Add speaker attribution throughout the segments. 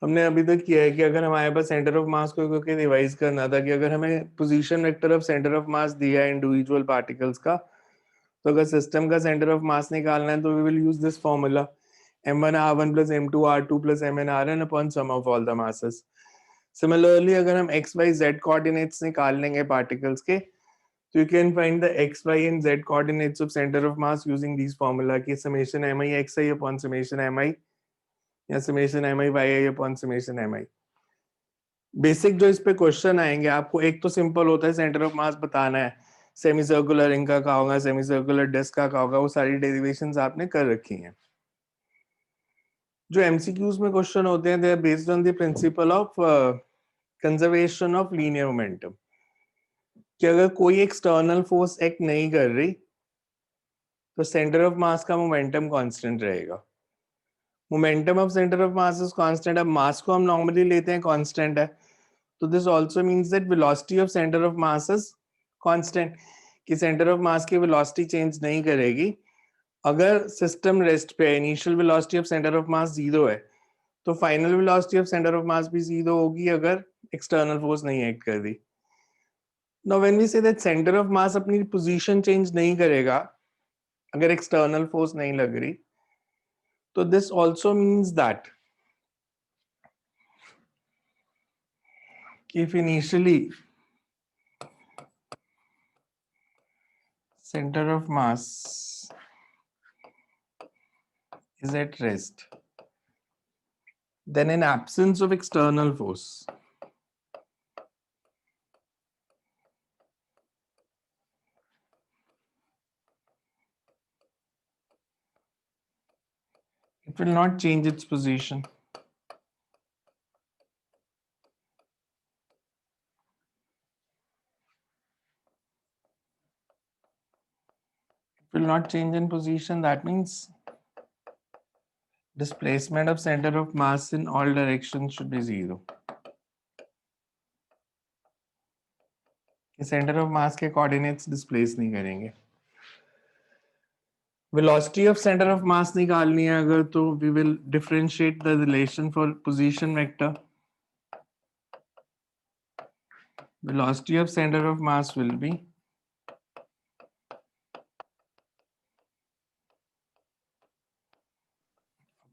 Speaker 1: हमने अभी तक किया है कि अगर हमारे पास सेंटर ऑफ मास को करके रिवाइज करना था कि अगर हमें position vector of centre of मास दिया है इंडिविजुअल पार्टिकल्स का, तो अगर सिस्टम का सेंटर ऑफ मास निकालना है तो we will use this formula m1r1 plus m2r2 plus mnrn upon sum of all the masses. Similarly, अगर हम x y z coordinates निकाल लेंगे पार्टिकल्स के, तो you can find the x y and z coordinates of center of mass using these formula की summation mi xi upon summation mi या summation mi yi upon summation mi. Basic जो इस पे question आएंगे आपको, एक तो सिंपल होता है सेंटर ऑफ मास बताना है, सेमी सर्कुलर रिंग का क्या होगा, सेमी सर्कुलर डिस्क का क्या होगा, वो सारी डेरिवेशंस आपने कर रखी हैं. जो एमसीक्यूज में क्वेश्चन होते हैं they are based on the principle of conservation of linear momentum, कि अगर कोई एक्सटर्नल फोर्स एक्ट नहीं कर रही तो सेंटर ऑफ मास का मोमेंटम कांस्टेंट रहेगा. Momentum of centre of mass is constant. अब मास को हम नॉर्मली लेते हैं कांस्टेंट है, तो this also means that velocity of centre of mass is constant, कि सेंटर ऑफ मास की वेलोसिटी चेंज नहीं करेगी. अगर सिस्टम रेस्ट पे initial velocity of centre of mass 0 है, तो final velocity of centre of mass भी 0 होगी अगर एक्सटर्नल फोर्स नहीं एक्ट कर दी. Now when we say that centre of mass अपनी पोजीशन चेंज नहीं करेगा अगर एक्सटर्नल फोर्स नहीं लग रही, तो this also means that if initially center of mass is at rest, then in absence of external force, it will not change its position. It will not change in position. That means displacement of center of mass in all directions should be 0. Centre of mass के coordinates displace नहीं करेंगे. Velocity of centre of mass निकालनी है अगर, तो we will differentiate the relation for position vector. velocity of center of mass will be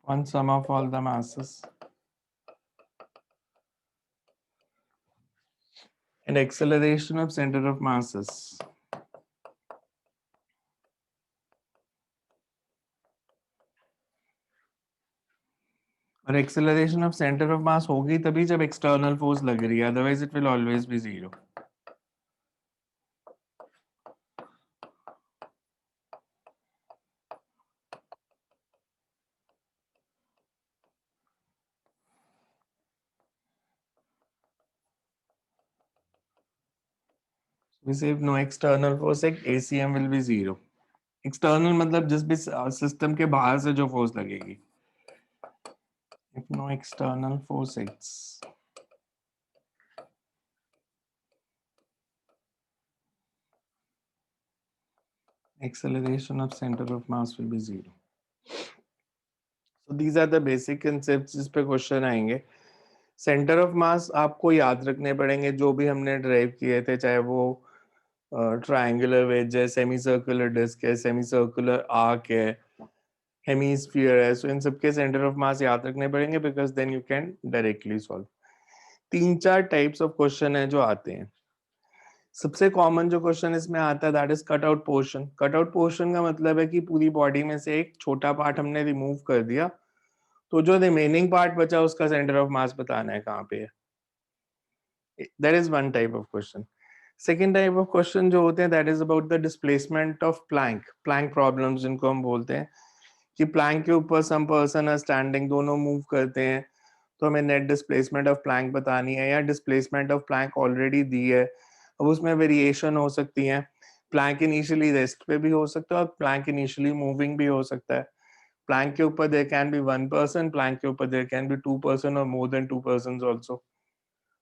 Speaker 1: upon sum of all the masses, and acceleration of center of masses और acceleration of centre of मास होगी तभी जब external force लग रही है, otherwise it will always be 0. We say if no external force act, ACM will be 0. External मतलब जिस भी सिस्टम के बाहर से जो फोर्स लगेगी. If no external force acts, acceleration of center of mass will be 0. So these are the basic concepts जिस पे क्वेश्चन आएंगे. सेंटर ऑफ मास आपको याद रखने पड़ेंगे जो भी हमने ड्राइव किए थे, चाहे वो ट्रायंगुलर वेज है, सेमी सर्कुलर डिस्क है, सेमी सर्कुलर आर्क है, हेमीस्फीयर है. सो इन सबके सेंटर ऑफ मास याद रखने पड़ेंगे because then you can directly solve. 3-4 types of question है जो आते हैं. सबसे कॉमन जो क्वेश्चन इसमें आता है that is cut out portion. Cut out portion का मतलब है कि पूरी बॉडी में से एक छोटा पार्ट हमने रिमूव कर दिया, तो जो रिमेनिंग पार्ट बचा उसका सेंटर ऑफ मास बताना है कहाँ पे है. That is one type of question. Second type of question जो होते हैं that is about the displacement of plank. Plank problems जिनको हम बोलते हैं कि प्लैंक के ऊपर सम पर्सन आर स्टैंडिंग, दोनों मूव करते हैं, तो हमें नेट डिस्प्लेसमेंट ऑफ प्लैंक बतानी है, या डिस्प्लेसमेंट ऑफ प्लैंक ऑलरेडी दी है. अब उसमें वेरिएशन हो सकती है. प्लैंक इनिशियली रेस्ट पे भी हो सकता है और प्लैंक इनिशियली मूविंग भी हो सकता है. प्लैंक के ऊपर there can be one person, plank के ऊपर there can be two person और more than two person also.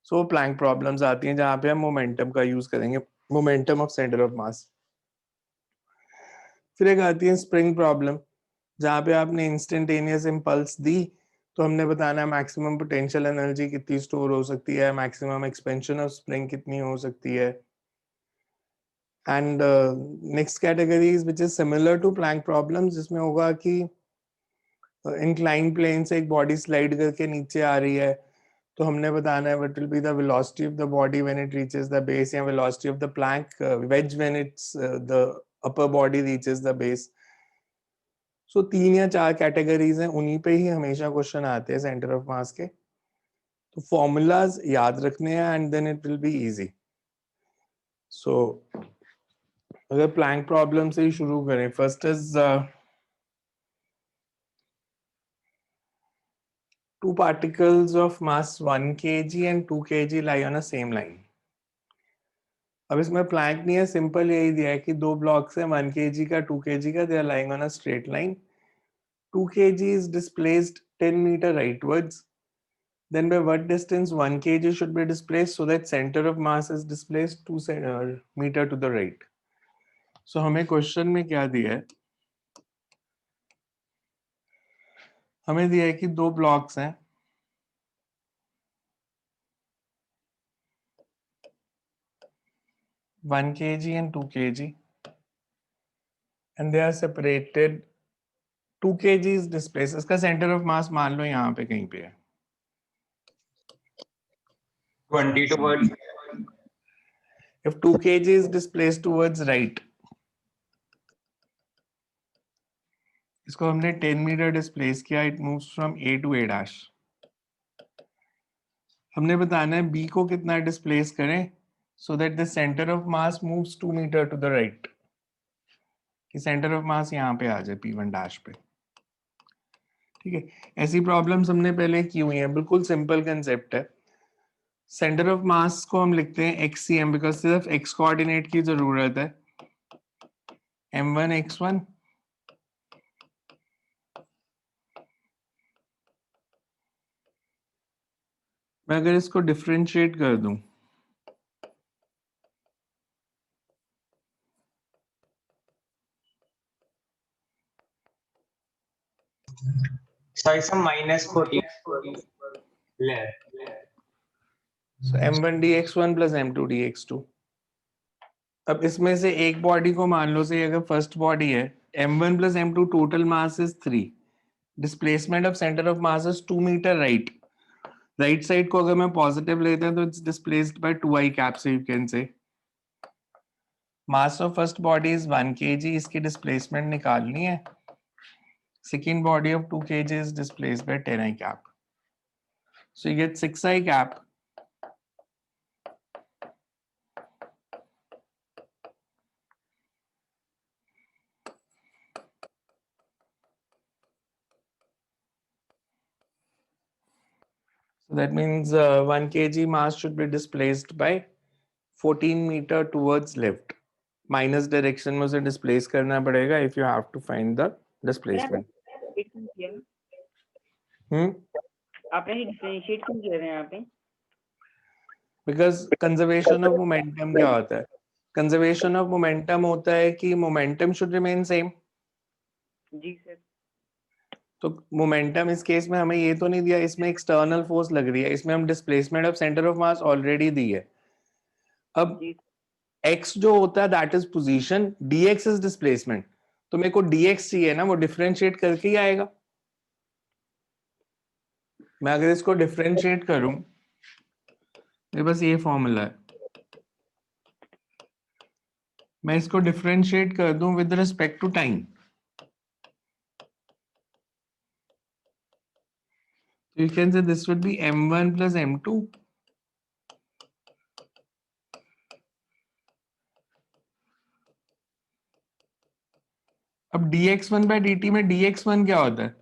Speaker 1: So plank problems आती हैं जहां पे हम मोमेंटम का यूज करेंगे, momentum of centre of mass. फिर एक आती है स्प्रिंग प्रॉब्लम, जहां पे आपने इंस्टेंटेनियस इंपल्स दी तो हमने बताना है मैक्सिमम पोटेंशियल एनर्जी कितनी स्टोर हो सकती है, मैक्सिमम एक्सपेंशन ऑफ स्प्रिंग कितनी हो सकती है. And next category which is similar to plank problem, जिसमें होगा कि इंक्लाइन प्लेन से एक बॉडी स्लाइड करके नीचे आ रही है, तो हमने बताना है what will be the velocity of the body when it reaches the base, या velocity of the plank wedge when it's the upper body reaches the base. So 3 या 4 कैटेगरीज हैं, उन्हीं पे ही हमेशा क्वेश्चन आते हैं सेंटर ऑफ मास के. तो फॉर्मूलाज याद रखने हैं and then it will be easy. So अगर प्लैंक प्रॉब्लम से ही शुरू करें, first is two particles of mass 1 kg and 2 kg lie on a same line. अब इसमें प्लैंक नहीं है, सिंपल यही दिया है कि दो ब्लॉक्स है 1 kg का 2 kg का, they are lying on a straight line. 2 kg is displaced 10 meter rightwards. Then by what distance 1 kg should be displaced so that center of mass is displaced 2 meter to the right. So हमें question में क्या दिया है, हमें दिया है कि दो ब्लॉक्स हैं, one kg and 2 kg, and they are separated. 2 kg is displaced. इसका सेंटर ऑफ मास मान लो यहाँ पे कहीं पे है,
Speaker 2: 20 towards.
Speaker 1: If 2 kg is displaced towards right, इसको हमने 10 मीटर डिस्प्लेस किया, it moves from A to A dash. हमने बताना है B को कितना डिस्प्लेस करें so that the center of mass moves 2 meter to the right. कि सेंटर ऑफ मास यहाँ पे आ जाए P1 dash पे. ठीक है, ऐसी प्रॉब्लम्स हमने पहले की हुई हैं, बिल्कुल सिंपल कंसेप्ट है. सेंटर ऑफ मास को हम लिखते हैं XCM बिकॉज सिर्फ x कोऑर्डिनेट की जरूरत है. M1 x1 मैं अगर इसको डिफरेंशिएट कर दूं,
Speaker 2: So it's a minus 40 left.
Speaker 1: so M1 dx1 plus M2 dx2. अब इसमें से एक बॉडी को मान लो से अगर फर्स्ट बॉडी है, M1 plus M2 total mass is 3, displacement of centre of mass is 2 metre right. Right side को अगर मैं पॉजिटिव लेता हूं तो it's displaced by 2i cap, so you can say mass of first body is 1 kg, इसकी displacement निकालनी है. Second body of 2 kg is displaced by 10i cap, so you get 6i cap. So that means 1 kg mass should be displaced by 14 meter towards left. Minus direction में उसे displace करना पड़ेगा if you have to find the displacement.
Speaker 3: आपने differentiate क्यों किया है यहाँ पे?
Speaker 1: Because conservation of momentum क्या होता है? Conservation of momentum होता है कि momentum should remain same.
Speaker 3: जी सर.
Speaker 1: तो मोमेंटम इस केस में हमें ये तो नहीं दिया, इसमें एक्सटर्नल फोर्स लग रही है, इसमें हम displacement of centre of mass already दी है. अब x जो होता है that is position, dx is displacement, तो मेरे को dx चाहिए ना, वो डिफरेंशिएट करके ही आएगा. मैं अगर इसको डिफरेंशिएट करूं, ये बस ये फॉर्मूला है, मैं इसको डिफरेंशिएट कर दूं with respect to time, you can say this would be m1 plus m2 अब dx1 by dt में dx1 क्या होता है?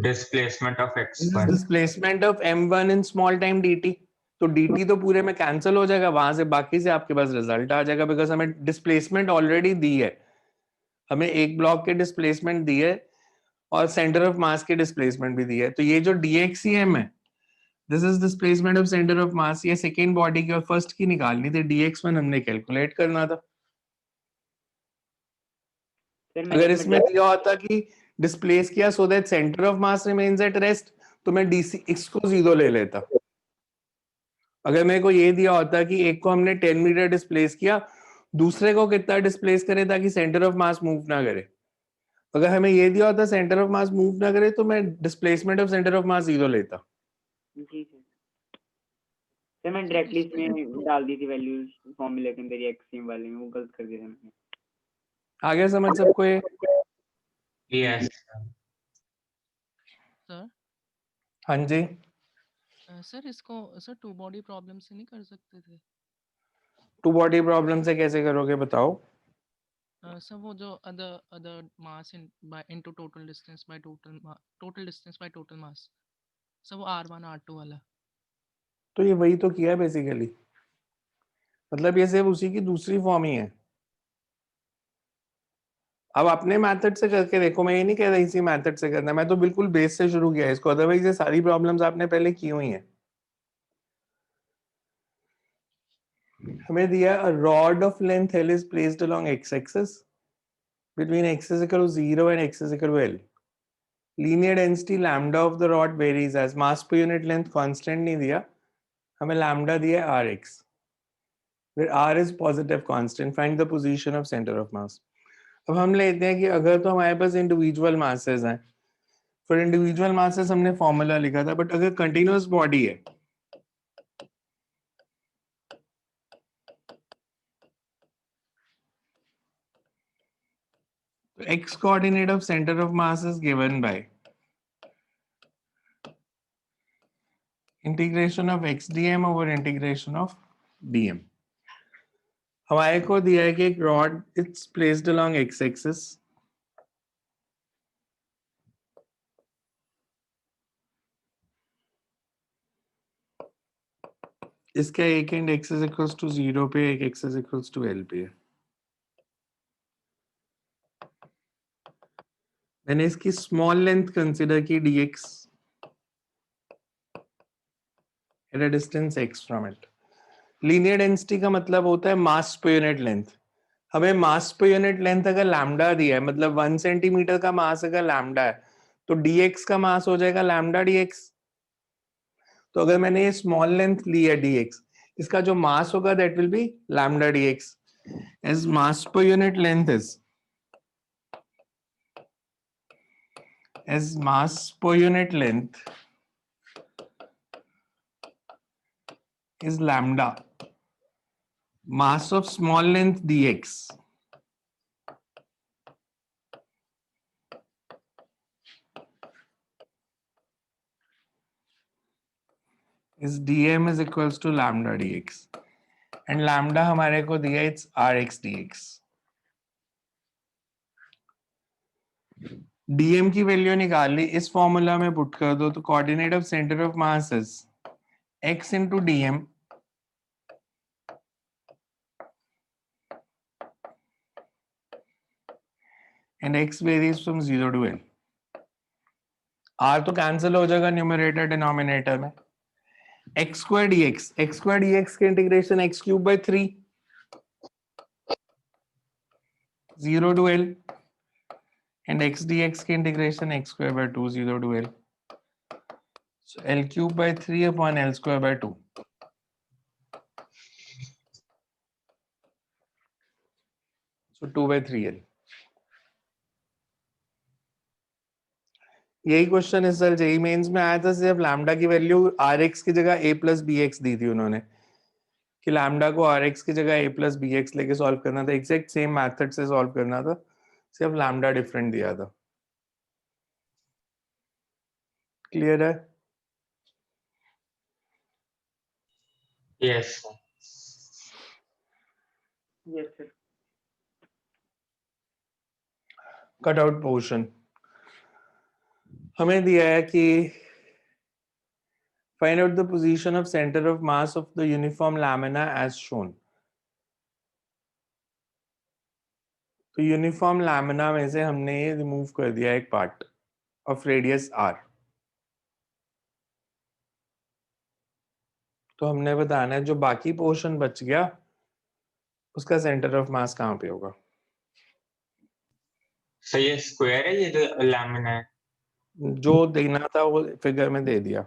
Speaker 2: Displacement of x1.
Speaker 1: Displacement of m1 in small time dt. तो dt तो पूरे में कैंसिल हो जाएगा, वहां से बाकी से आपके पास रिजल्ट आ जाएगा, बिकॉज हमें डिस्प्लेसमेंट ऑलरेडी दी है. हमें एक ब्लॉक के डिस्प्लेसमेंट दी है और सेंटर ऑफ मास के डिस्प्लेसमेंट भी दी है. तो ये जो dxcm है, this is displacement of centre of मास. ये सेकेंड बॉडी की और फर्स्ट की निकालनी थी, dx1 हमने कैलकुलेट करना था. अगर इसमें दिया होता कि डिस्प्लेस किया so that centre of mass remains at rest, तो मैं डीसी एक्स को 0 ले लेता। अगर मेरे को ये दिया होता कि एक को हमने 10 मीटर डिस्प्लेस किया, दूसरे को कितना डिस्प्लेस करे ताकि सेंटर ऑफ मास मूव ना करे, अगर हमें ये दिया होता सेंटर ऑफ मास मूव ना करे तो मैं displacement of centre of mass 0 लेता।
Speaker 3: जी सर मैं डायरेक्टली इसमें डाल दी थी वैल्यूज फॉर्मूले के अंदर, एक्सट्रीम वाले में वो गलत कर दिया था मैंने।
Speaker 1: आगे समझ सबको ये?
Speaker 2: Yes.
Speaker 4: सर
Speaker 1: हाँ जी,
Speaker 4: सर इसको सर टू बॉडी प्रॉब्लम से नहीं कर सकते थे?
Speaker 1: टू बॉडी प्रॉब्लम से कैसे करोगे बताओ?
Speaker 4: सर वो जो other mass in by into total distance by total mass, sir वो R1 R2 वाला।
Speaker 1: तो ये वही तो किया है बेसिकली, मतलब ये सिर्फ उसी की दूसरी फॉर्म ही है। अब अपने मेथड से करके देखो, मैं ये नहीं कह रहा इसी मेथड से करना, मैं तो बिल्कुल बेस से शुरू किया है इसको, अदरवाइज ये सारी प्रॉब्लम्स आपने पहले की हुई हैं। हमें दिया a rod of length L is placed along x-axis between x is equal to 0 and x is equal to L. Linear density lambda of the rod varies as mass per unit length constant नहीं दिया, हमें lambda दिया Rx, where R is positive constant. Find the position of center of mass. अब हम लेते हैं कि अगर तो हमारे पास इंडिविजुअल मासेस हैं, फिर इंडिविजुअल मासेस हमने फॉर्मूला लिखा था, बट अगर कंटिन्यूअस बॉडी है तो x coordinate of center of mass is given by integration of x dm over integration of dm. हमारे को दिया है कि एक rod it's placed along x axis, इसका एक end x is equals to 0 पे, एक x is equals to L पे है। मैंने इसकी स्मॉल लेंथ कंसीडर की dx at a distance x from it. Linear density का मतलब होता है मास पर यूनिट लेंथ। हमें मास पर यूनिट लेंथ अगर लैम्डा दिया है, मतलब 1 सेंटीमीटर का मास अगर लैम्डा है, तो dx का मास हो जाएगा लैम्डा dx। तो अगर मैंने ये स्मॉल लेंथ ली है dx, इसका जो मास होगा that will be lambda dx, as mass per unit length is mass per unit length is lambda, mass of small length dx is dm is equals to lambda dx, and lambda हमारे को दिया it's rx dx। dm की value निकाल ली, इस formula में put कर दो, तो coordinate of centre of mass is x into dm and x varies from 0 to L। r तो कैंसिल हो जाएगा न्यूमरेटर डिनोमिनेटर में, x square dx के integration x cube by 3 0 to L, and x dx के integration x square by 2 0 to L, so L cube by 3 upon L square by 2, so 2 by 3L। यही question इस साल JEE mains में आया था, सिर्फ lambda की वैल्यू rx की जगह a plus bx दी थी उन्होंने, कि लैम्डा को rx की जगह a plus bx लेके सॉल्व करना था, एग्जैक्ट सेम मेथड से सॉल्व करना था, सिर्फ लैम्डा डिफरेंट दिया था। क्लियर है?
Speaker 2: Yes.
Speaker 3: Yes sir.
Speaker 1: Cut out portion हमें दिया है कि find out the position of center of mass of the uniform lamina as shown। तो यूनिफॉर्म लैमिना में से हमने ये रिमूव कर दिया एक पार्ट ऑफ रेडियस r, तो हमने बताना है जो बाकी पोर्शन बच गया उसका सेंटर ऑफ मास कहाँ पे होगा।
Speaker 2: सर ये स्क्वायर है, ये जो लामिना है?
Speaker 1: जो देना था वो फिगर में दे दिया।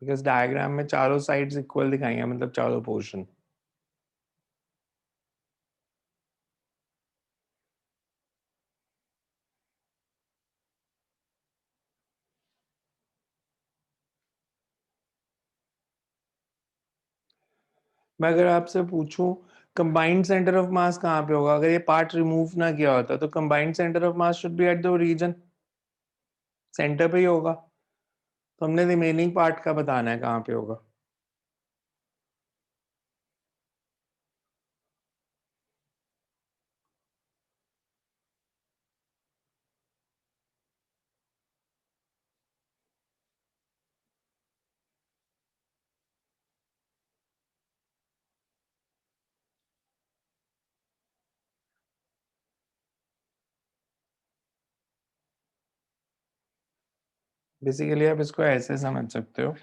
Speaker 1: बिकॉज डायग्राम में चारों साइड्स इक्वल दिखाई हैं, मतलब चारों पोर्शन। मैं अगर आपसे पूछूं कंबाइंड सेंटर ऑफ मास कहाँ पे होगा, अगर ये पार्ट रिमूव ना किया होता तो combined centre of mass should be at the region, centre पे ही होगा। तो हमने रिमेनिंग पार्ट का बताना है कहाँ पे होगा। बेसिकली आप इसको ऐसे समझ सकते हो,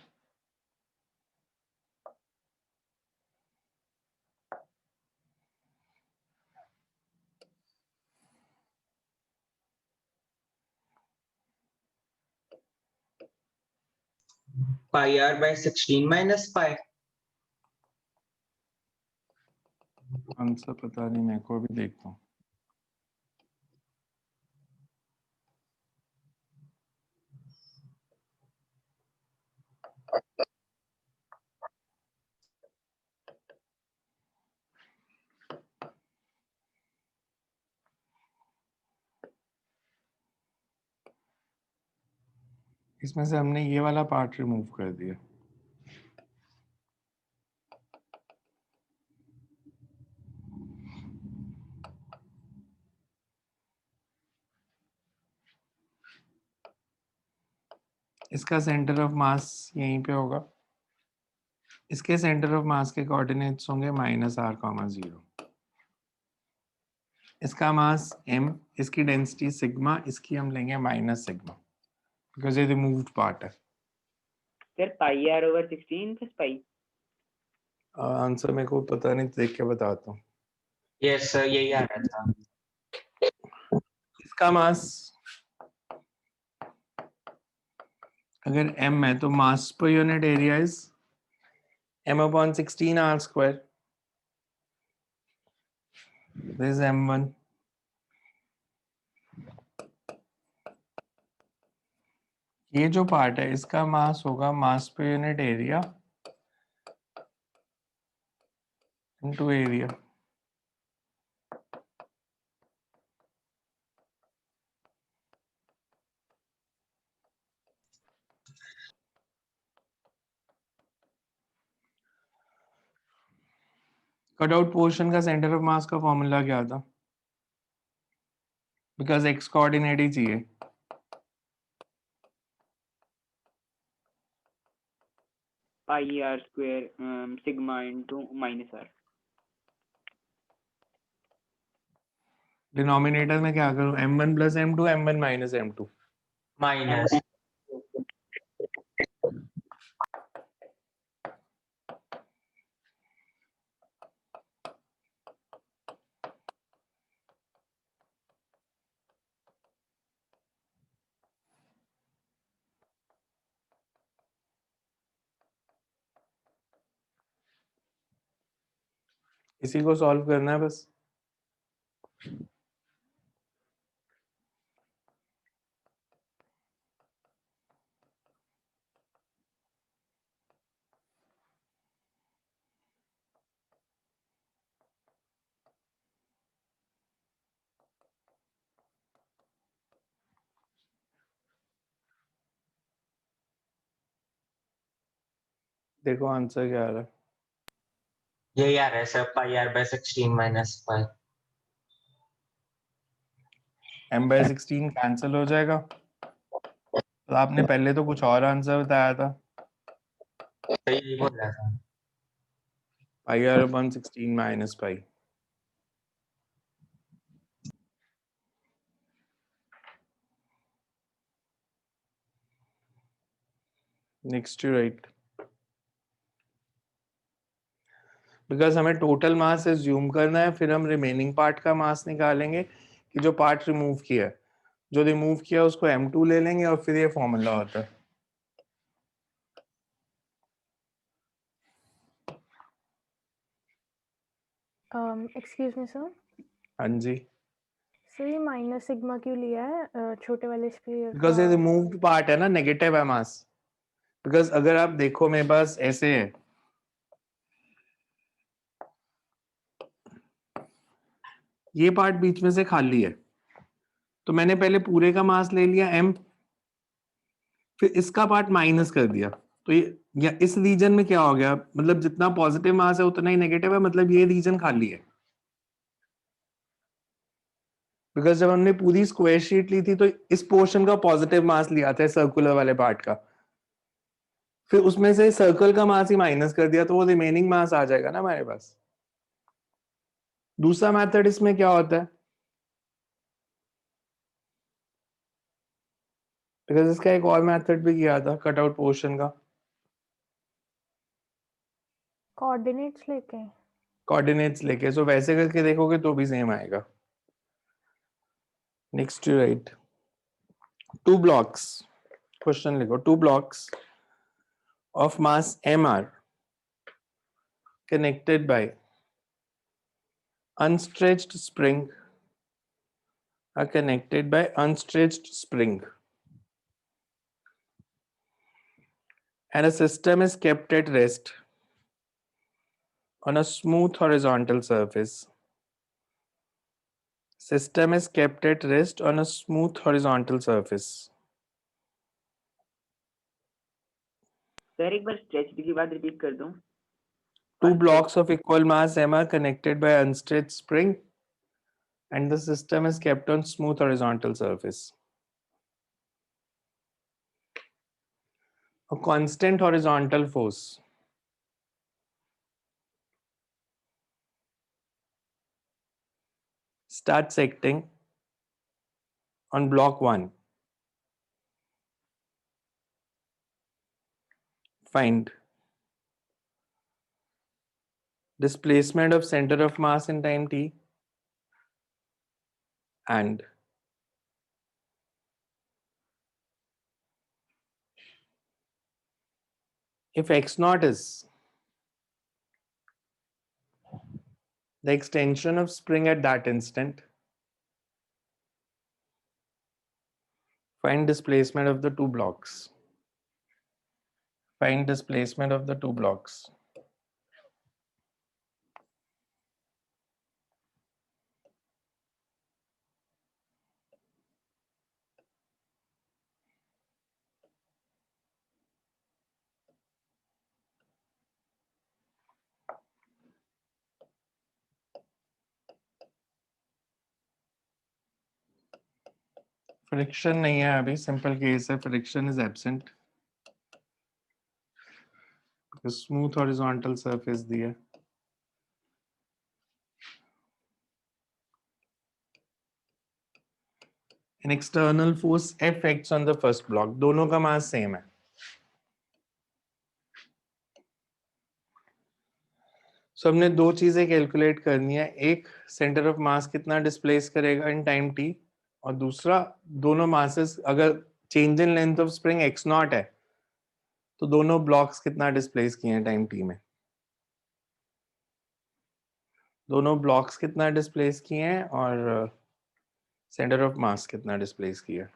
Speaker 2: pi are by 16 minus pi.
Speaker 1: Answer पता नहीं, मेरे को भी देखता हूँ। इसमें से हमने ये वाला पार्ट रिमूव कर दिया। इसका सेंटर ऑफ मास यहीं पे होगा। इसके सेंटर ऑफ मास के कोऑर्डिनेट्स होंगे -r, 0। इसका मास m, इसकी डेंसिटी सिग्मा, इसकी हम लेंगे -सिग्मा बिकॉज ये रिमूव्ड पार्ट है।
Speaker 3: Sir pi R over 16 plus pi.
Speaker 1: Answer मेरे को पता नहीं, देख के बताता हूँ।
Speaker 2: यस सर, यही आ रहा था।
Speaker 1: इसका मास अगर m है तो mass per unit area is m/16r²। This is m1। ये जो पार्ट है इसका मास होगा mass per unit area into area. Cut out portion का सेंटर ऑफ मास का फॉर्मूला क्या था? बिकॉज एक्स कोऑर्डिनेट ही चाहिए।
Speaker 3: Pi r square sigma into minus r.
Speaker 1: Denominator में क्या करूं? m1 + m2, m1 - m2।
Speaker 2: Minus.
Speaker 1: इसी को सॉल्व करना है बस। देखो आंसर क्या आ रहा है।
Speaker 2: यही आ रहा है sir, pi are by 16 minus pi.
Speaker 1: m/16 cancel हो जाएगा। तो आपने पहले तो कुछ और आंसर बताया था।
Speaker 2: तो यही बोल रहा था।
Speaker 1: pi r upon 16 minus pi. Next to right. Because हमें टोटल मास एज्यूम करना है, फिर हम रिमेनिंग पार्ट का मास निकालेंगे कि जो पार्ट रिमूव किया है, जो रिमूव किया उसको m2 ले लेंगे और फिर ये फॉर्मूला होता है.
Speaker 5: एक्सक्यूज मी सर,
Speaker 1: हाँ जी,
Speaker 5: सर ये माइनस सिग्मा क्यों लिया है छोटे वाले स्फीयर
Speaker 1: बिकॉज ये रिमूव्ड पार्ट है ना, नेगेटिव है मास. बिकॉज अगर आप देखो मेरे पास ऐसे है, ये पार्ट बीच में से खाली है, तो मैंने पहले पूरे का मास ले लिया m, फिर इसका पार्ट माइनस कर दिया, तो ये या इस रीजन में क्या हो गया, मतलब जितना पॉजिटिव मास है उतना ही नेगेटिव है, मतलब ये रीजन खाली है. बिकॉज जब हमने पूरी स्क्वायर शीट ली थी तो इस पोर्शन का पॉजिटिव मास लिया था, सर्कुलर वाले पार्ट का, फिर उसमें से सर्कल का मास ही माइनस कर दिया, तो वो रिमेनिंग मास आ जाएगा ना हमारे पास. दूसरा मेथड इसमें क्या होता है, बिकॉज इसका एक और मेथड भी किया था कट आउट पोर्शन का,
Speaker 5: कोऑर्डिनेट्स लेके.
Speaker 1: कोऑर्डिनेट्स लेके, सो वैसे करके देखोगे तो भी सेम आएगा. Next two right. Two blocks, question लिखो, two blocks of mass m are connected by unstretched spring are connected by unstretched spring, and a system is kept at rest on a smooth horizontal surface. System is kept at rest on a smooth horizontal surface.
Speaker 3: Sir एक बार stretched की बात repeat कर दूं.
Speaker 1: Two blocks of equal mass m are connected by unstretched spring, and the system is kept on smooth horizontal surface. A constant horizontal force starts acting on block 1. Find displacement of center of mass in time t and if x naught is the extension of spring at that instant, find displacement of the two blocks. Find displacement of the two blocks. Friction नहीं है अभी, simple case है, friction is absent, smooth horizontal surface दी है. An external force F acts on the first block. दोनों का mass same है. सो हमने दो चीजें कैलकुलेट करनी है, एक सेंटर ऑफ मास कितना डिस्प्लेस करेगा इन टाइम t, और दूसरा दोनों मासेस अगर change in length of spring x not है तो दोनों ब्लॉक्स कितना डिस्प्लेस किए हैं टाइम t में. दोनों ब्लॉक्स कितना डिस्प्लेस किए हैं और सेंटर ऑफ मास कितना डिस्प्लेस किया है.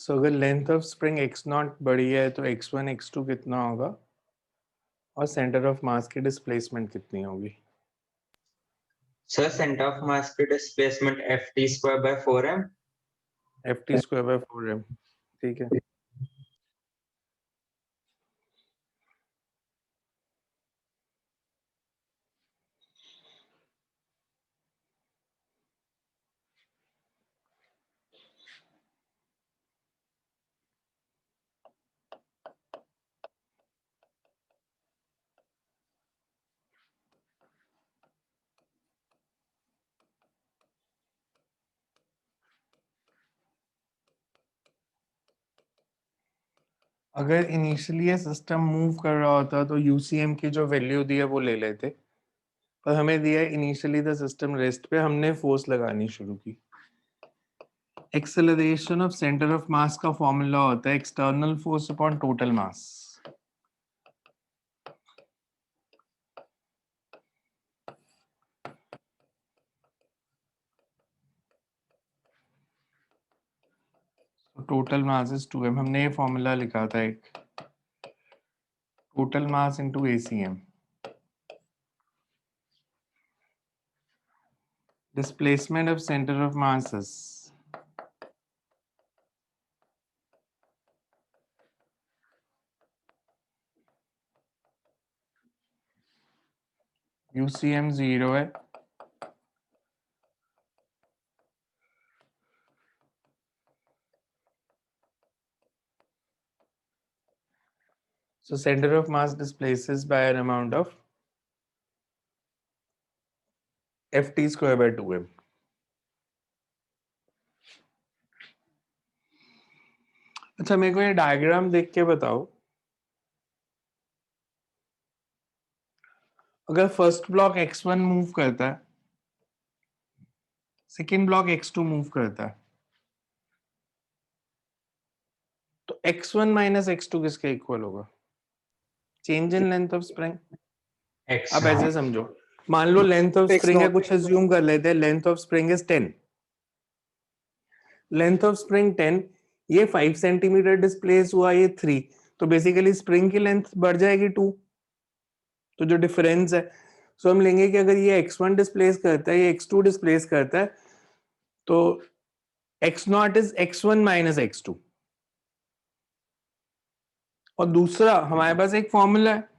Speaker 1: सो अगर length of spring x not बड़ी है तो x1 x2 कितना होगा और सेंटर ऑफ मास की डिस्प्लेसमेंट कितनी होगी?
Speaker 2: सर सेंटर ऑफ मास की displacement ft² by 4m।
Speaker 1: ft²/4m। ठीक है। अगर इनिशियली ये सिस्टम मूव कर रहा होता तो यूसीएम की जो वैल्यू दी है वो ले लेते, पर हमें दिया है इनिशियली द सिस्टम रेस्ट पे, हमने फोर्स लगानी शुरू की। Acceleration of centre of mass का फॉर्मूला होता है external force upon total mass. Total mass is 2m। हमने ये फॉर्मूला लिखा था एक, total mass into ACM. Displacement of center of masses UCM 0 है, so center of mass displaces by an amount of ft²/2m। अच्छा मेरे को ये डायग्राम देख के बताओ, अगर फर्स्ट ब्लॉक x1 मूव करता है, सेकेंड ब्लॉक x2 मूव करता है, तो x1 माइनस x2 किसके इक्वल होगा? Change in length of spring.
Speaker 2: x
Speaker 1: अब ऐसे समझो, मान लो लेंथ ऑफ स्प्रिंग है, कुछ अज्यूम कर लेते हैं, length of spring is 10, length of spring 10, ये 5 सेंटीमीटर डिस्प्लेस हुआ, ये 3, तो बेसिकली स्प्रिंग की लेंथ बढ़ जाएगी 2, तो जो डिफरेंस है, सो हम लेंगे कि अगर ये x1 डिस्प्लेस करता है, ये x2 डिस्प्लेस करता है, तो x0 is x1 minus x2। और दूसरा हमारे पास एक फॉर्मूला है,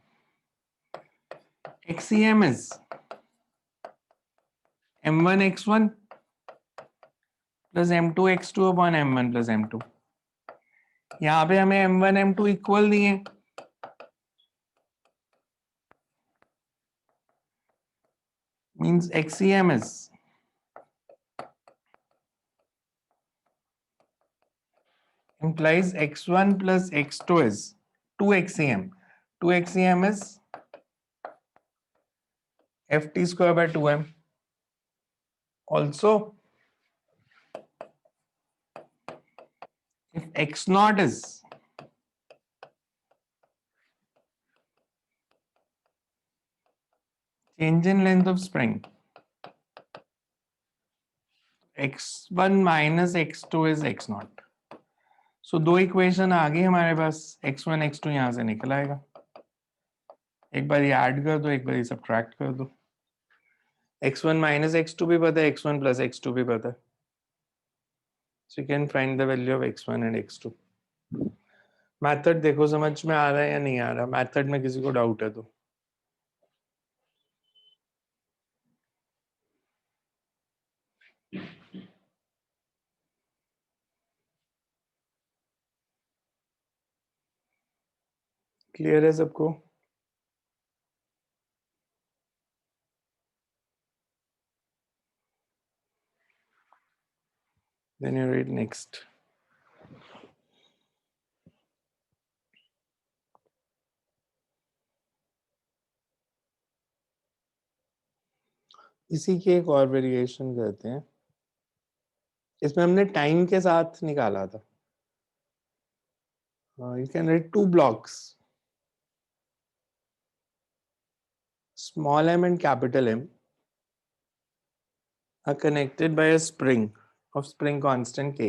Speaker 1: XEM is m1 x1 plus m2 x2 upon m1 plus m2। यहां पे हमें m1 m2 इक्वल दिए, means XEM is implies x1 plus x2 is 2XEM. 2XEM is ft²/2m. Also, if x0 is change in length of spring, x1 minus x2 is x0. So दो equation आ गई हमारे पास, x1 x2 यहां से निकल आएगा, एक बार ये ऐड कर दो, एक बार ये सब्ट्रैक्ट कर दो। x1 minus x2 भी पता है, x1 plus x2 भी पता है, so you can find the value of x1 and x2। Method देखो समझ में आ रहा है या नहीं आ रहा? मेथड में किसी को डाउट है तो क्लियर है सबको? Then you read next. इसी की एक और वेरिएशन करते हैं, इसमें हमने टाइम के साथ निकाला था। You can write 2 blocks, small m and capital M, are connected by a spring of spring constant K.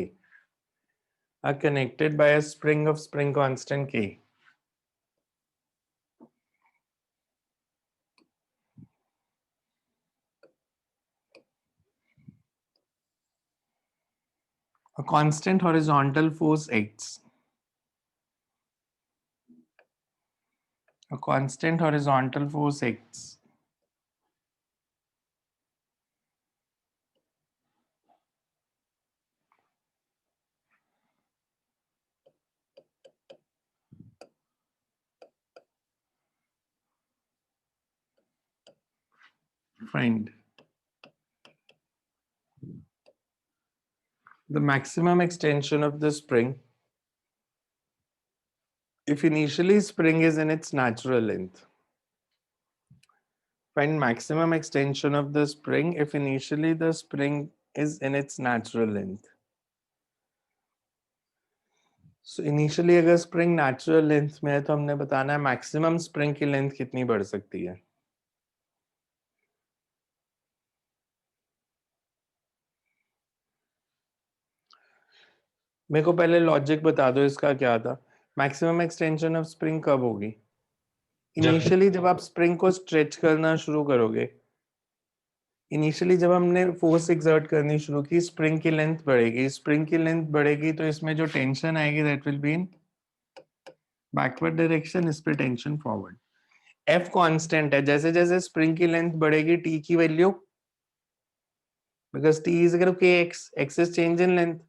Speaker 1: are connected by a spring of spring constant K. A constant horizontal force X. A constant horizontal force X. Find the maximum extension of the spring if initially spring is in its natural length. Find maximum extension of the spring if initially the spring is in its natural length. So initially अगर spring natural length में है तो हमने बताना है maximum spring की length कितनी बढ़ सकती है. मेरे को पहले लॉजिक बता दो इसका क्या था. मैक्सिमम एक्सटेंशन ऑफ स्प्रिंग कब होगी? इनिशियली जब आप स्प्रिंग को स्ट्रेच करना शुरू करोगे, इनिशियली जब हमने फोर्स एक्सर्ट करनी शुरू की, स्प्रिंग की लेंथ बढ़ेगी. स्प्रिंग की लेंथ बढ़ेगी तो इसमें जो टेंशन आएगी that will be in backward direction, इस पे टेंशन फॉरवर्ड. एफ कांस्टेंट है. जैसे जैसे स्प्रिंग की लेंथ बढ़ेगी टी की value, because T is equal to K x, x is change in length.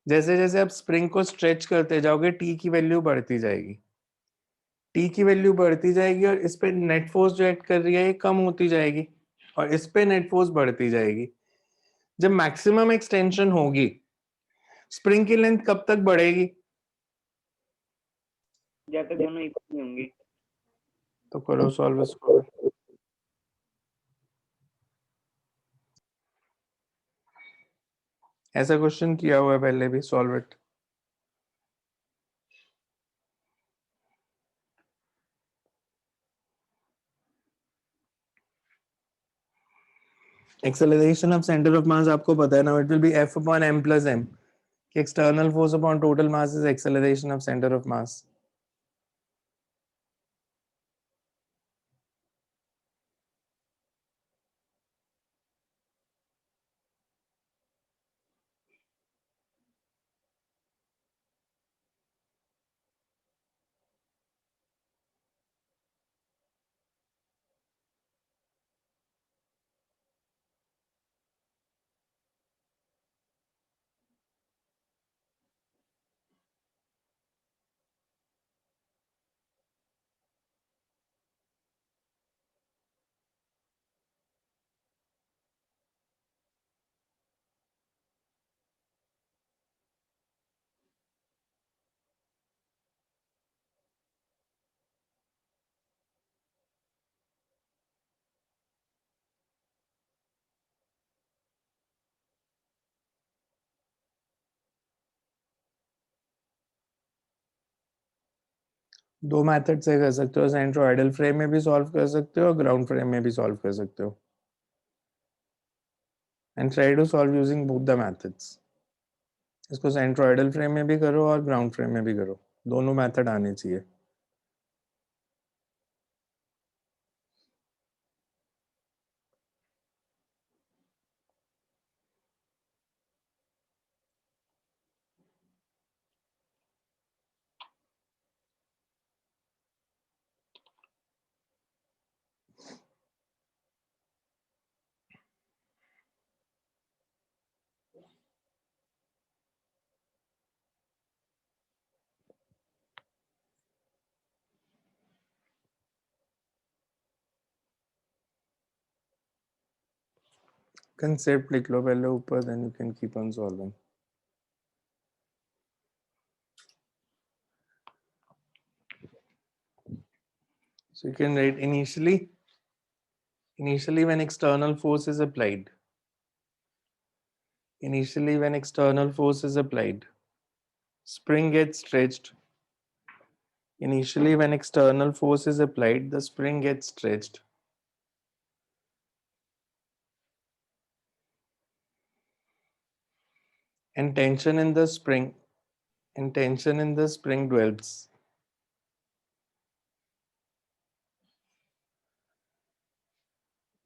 Speaker 1: जैसे जैसे आप स्प्रिंग को स्ट्रेच करते जाओगे टी की वैल्यू बढ़ती जाएगी. टी की वैल्यू बढ़ती जाएगी और इस पे नेट फोर्स जो एक्ट कर रही है ये कम होती जाएगी और इस पे नेट फोर्स बढ़ती जाएगी. जब मैक्सिमम एक्सटेंशन होगी, स्प्रिंग की लेंथ कब तक बढ़ेगी?
Speaker 3: जब तक दोनों इक्वल नहीं होंगे.
Speaker 1: तो करो सॉल्व इसको. ऐसा क्वेश्चन किया हुआ है पहले भी. Solve it. Acceleration of centre of mass आपको पता है ना, it will be F upon M plus M. External force upon total mass is acceleration of centre of mass. दो मेथड से कर सकते हो. सेंट्रोइडल फ्रेम में भी सॉल्व कर सकते हो और ग्राउंड फ्रेम में भी सॉल्व कर सकते हो. And try to solve using both the methods. इसको सेंट्रोइडल फ्रेम में भी करो और ग्राउंड फ्रेम में भी करो. दोनों मेथड आने चाहिए. कंसेप्ट लिख लो पहले ऊपर, then you can keep on solving. So you can write initially when external force is applied. Initially when external force is applied, spring gets stretched. Initially when external force is applied, the spring gets stretched. And tension in the spring and tension in the spring dwells.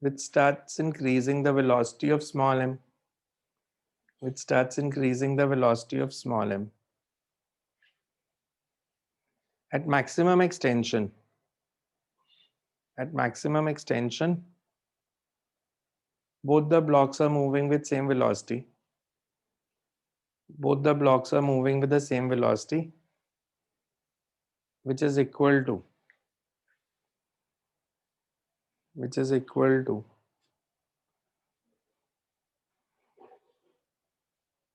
Speaker 1: Which starts increasing the velocity of small m. Which starts increasing the velocity of small m. At maximum extension, both the blocks are moving with same velocity. Both the blocks are moving with the same velocity, which is equal to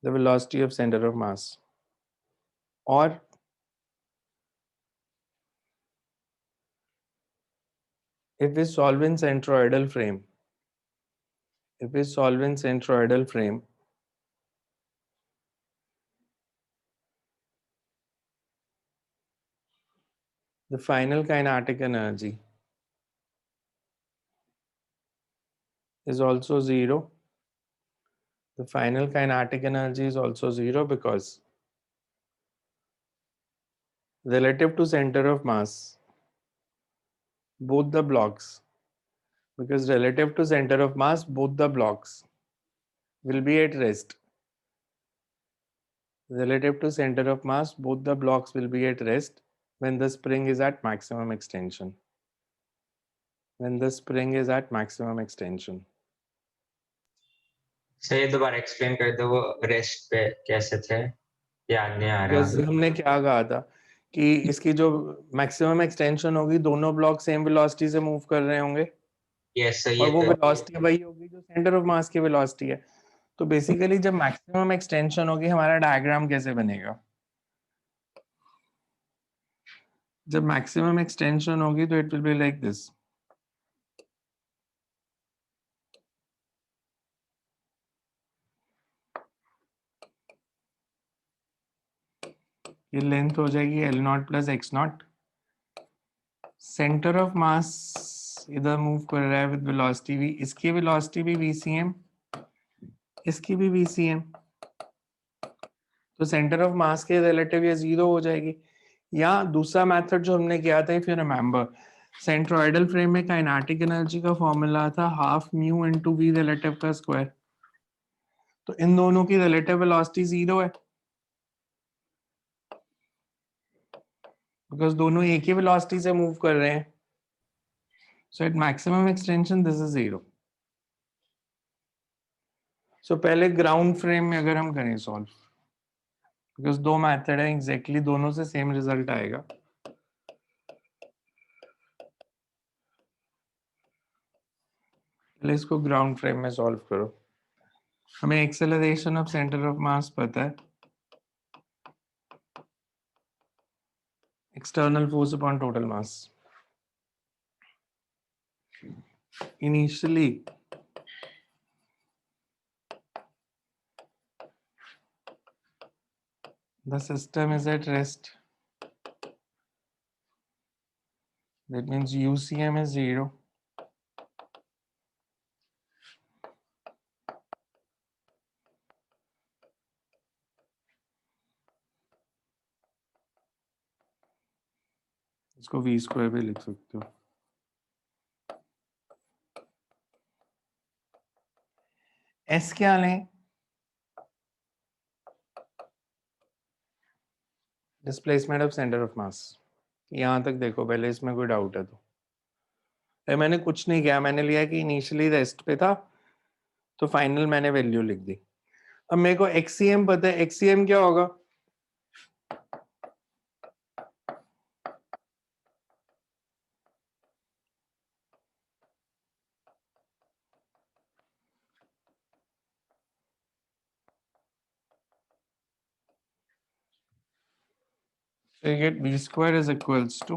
Speaker 1: the velocity of center of mass. Or if we solve in centroidal frame, the final kinetic energy is also zero. The final kinetic energy is also zero because relative to center of mass, both the blocks will be at rest. Relative to center of mass, both the blocks will be at rest when the spring is at maximum extension.
Speaker 2: Sir ये दोबारा explain कर दो, वो rest पे कैसे थे, याद नहीं आ रहा।
Speaker 1: जैसे हमने क्या कहा था कि इसकी जो मैक्सिमम एक्सटेंशन होगी, दोनों ब्लॉक सेम वेलोसिटी से मूव कर रहे होंगे
Speaker 2: यस सर,
Speaker 1: और
Speaker 2: ये
Speaker 1: वो
Speaker 2: तो
Speaker 1: वेलोसिटी वही होगी जो सेंटर ऑफ मास की वेलोसिटी है। तो बेसिकली जब मैक्सिमम एक्सटेंशन होगी, हमारा डायग्राम कैसे बनेगा? जब मैक्सिमम एक्सटेंशन होगी तो it will be like this. ये लेंथ हो जाएगी L0 plus x0। Centre of मास इधर मूव कर रहा है विद वेलोसिटी v, इसकी वेलोसिटी भी vcm, इसकी भी vcm, तो सेंटर ऑफ मास के रिलेटिव ये जीरो हो जाएगी। या दूसरा मेथड जो हमने किया था, if you remember, centroidal frame में काइनेटिक एनर्जी का फॉर्मूला था half mu into v relative का स्क्वायर। तो इन दोनों की रिलेटिव वेलोसिटी जीरो है बिकॉज दोनों एक ही वेलोसिटी से मूव कर रहे हैं। So at maximum extension this is zero. So पहले ग्राउंड फ्रेम में अगर हम करें सॉल्व, बिकॉज दो मेथड है, एग्जैक्टली दोनों से सेम रिजल्ट आएगा। पहले इसको ग्राउंड फ्रेम में सॉल्व करो। हमें एक्सेलरेशन ऑफ सेंटर ऑफ मास पता है, external force upon total mass. Initially the system is at rest, that means UCM is zero, इसको v स्क्वायर भी लिख सकते हो। S क्या लें? डिस्प्लेसमेंट ऑफ सेंटर ऑफ मास। यहां तक देखो, पहले इसमें कोई डाउट है तो मैंने कुछ नहीं किया, मैंने लिया कि इनिशियली रेस्ट पे था तो फाइनल मैंने वैल्यू लिख दी। अब मेरे को XCM पता है, XCM क्या होगा? So you get v square is equals to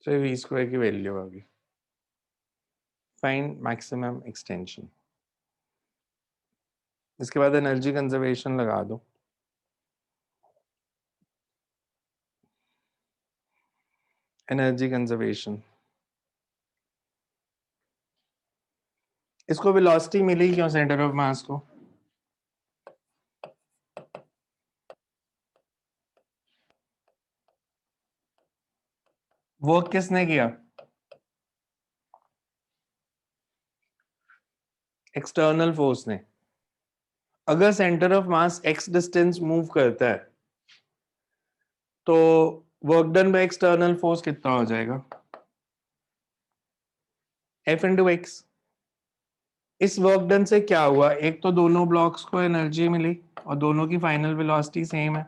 Speaker 1: v square की वैल्यू आ गई। Find maximum extension. इसके बाद एनर्जी कंजर्वेशन लगा दो। Energy conservation. इसको वेलोसिटी मिली क्यों सेंटर ऑफ मास को? वर्क किसने किया? एक्सटर्नल फोर्स ने। अगर centre of mass x distance move करता है तो work done by external force कितना हो जाएगा? F into x. इस वर्क डन से क्या हुआ? एक तो दोनों ब्लॉक्स को एनर्जी मिली और दोनों की फाइनल वेलोसिटी सेम है,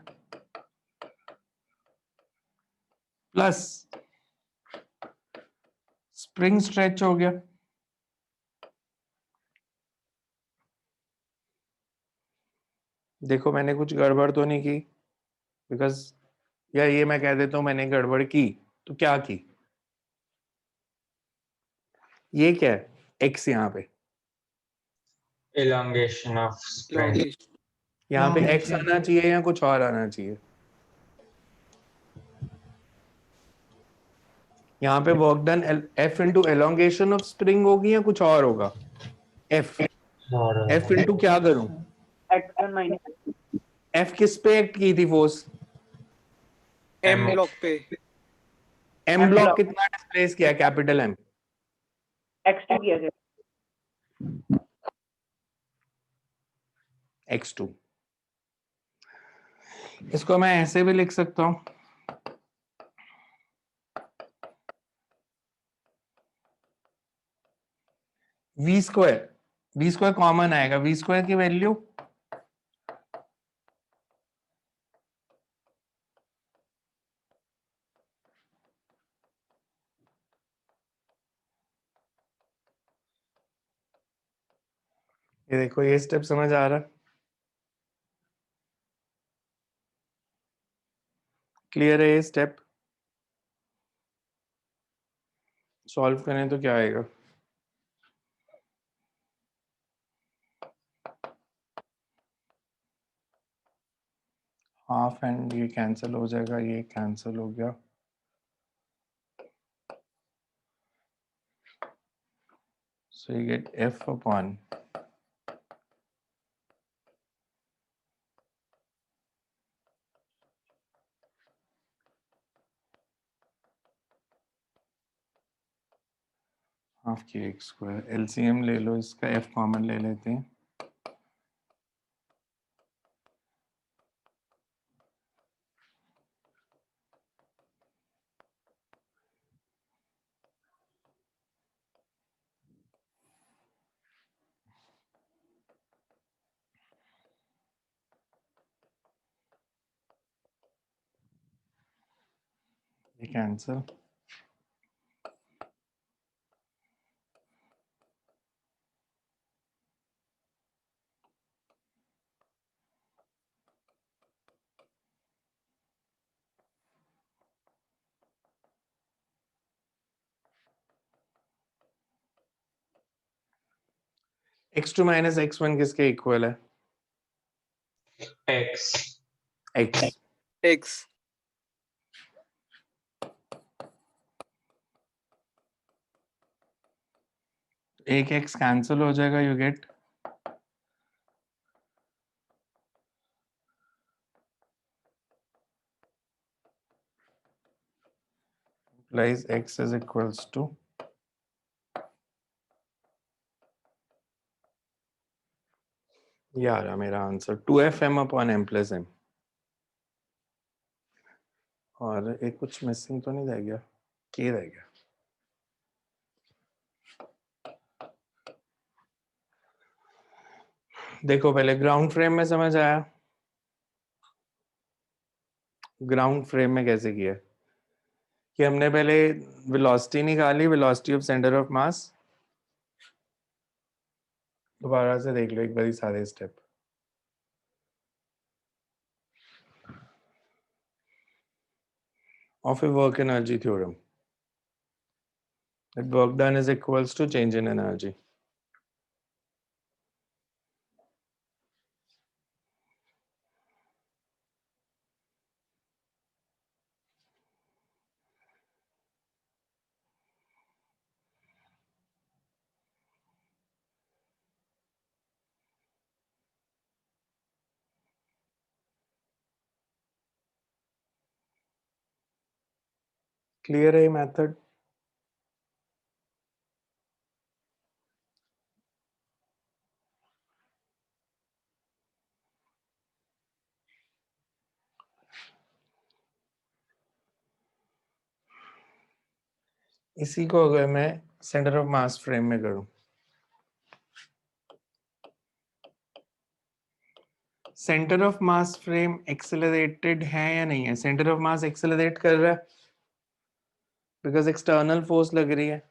Speaker 1: प्लस स्प्रिंग स्ट्रेच हो गया। देखो मैंने कुछ गड़बड़ तो नहीं की, बिकॉज या ये मैं कह देता हूं मैंने गड़बड़ की, तो क्या की? ये क्या है? x यहाँ पे,
Speaker 2: elongation of spring.
Speaker 1: यहाँ पे x आना चाहिए या कुछ और आना चाहिए? यहाँ पे work done f into elongation of spring होगी या कुछ और होगा? f इंटू क्या करूं?
Speaker 3: x1 माइनस
Speaker 1: f किस पे एक्ट की थी फोर्स?
Speaker 2: M
Speaker 6: ब्लॉक पे
Speaker 1: m
Speaker 3: M
Speaker 1: ब्लॉक
Speaker 3: block।
Speaker 1: कितना डिस्प्लेस किया? Capital M।
Speaker 3: x2 किया सर।
Speaker 1: x2। इसको मैं ऐसे भी लिख सकता हूं, v स्क्वायर कॉमन आएगा, v स्क्वायर की वैल्यू ये देखो, ये स्टेप समझ आ रहा? क्लियर है ये स्टेप? सॉल्व करें तो क्या आएगा? हाफ एंड ये कैंसिल हो जाएगा, ये कैंसिल हो गया, so you get f upon half की एक्स स्क्वायर। एलसीएम ले लो इसका, f कॉमन ले लेते हैं, ये कैंसिल, x2 माइनस x1 किसके इक्वल है?
Speaker 2: X
Speaker 1: x।
Speaker 6: एक्स
Speaker 1: एक x कैंसिल हो जाएगा, you get implies x is equals to ये आ रहा मेरा answer 2fm upon m plus m। और एक कुछ मिसिंग तो नहीं रह गया? के रह गया? देखो पहले ग्राउंड फ्रेम में समझ आया? ग्राउंड फ्रेम में कैसे किया कि हमने पहले वेलोसिटी निकाली, वेलोसिटी ऑफ सेंटर ऑफ मास। दोबारा से देख लो एक बारी सारे step. of a work energy theorem that work done is equals to change in energy। Clear है ये मेथड? इसी को अगर मैं सेंटर ऑफ मास फ्रेम में करूं, centre of mass frame accelerated है या नहीं है? सेंटर ऑफ मास एक्सेलरेट कर रहा है बिकॉज एक्सटर्नल फोर्स लग रही है।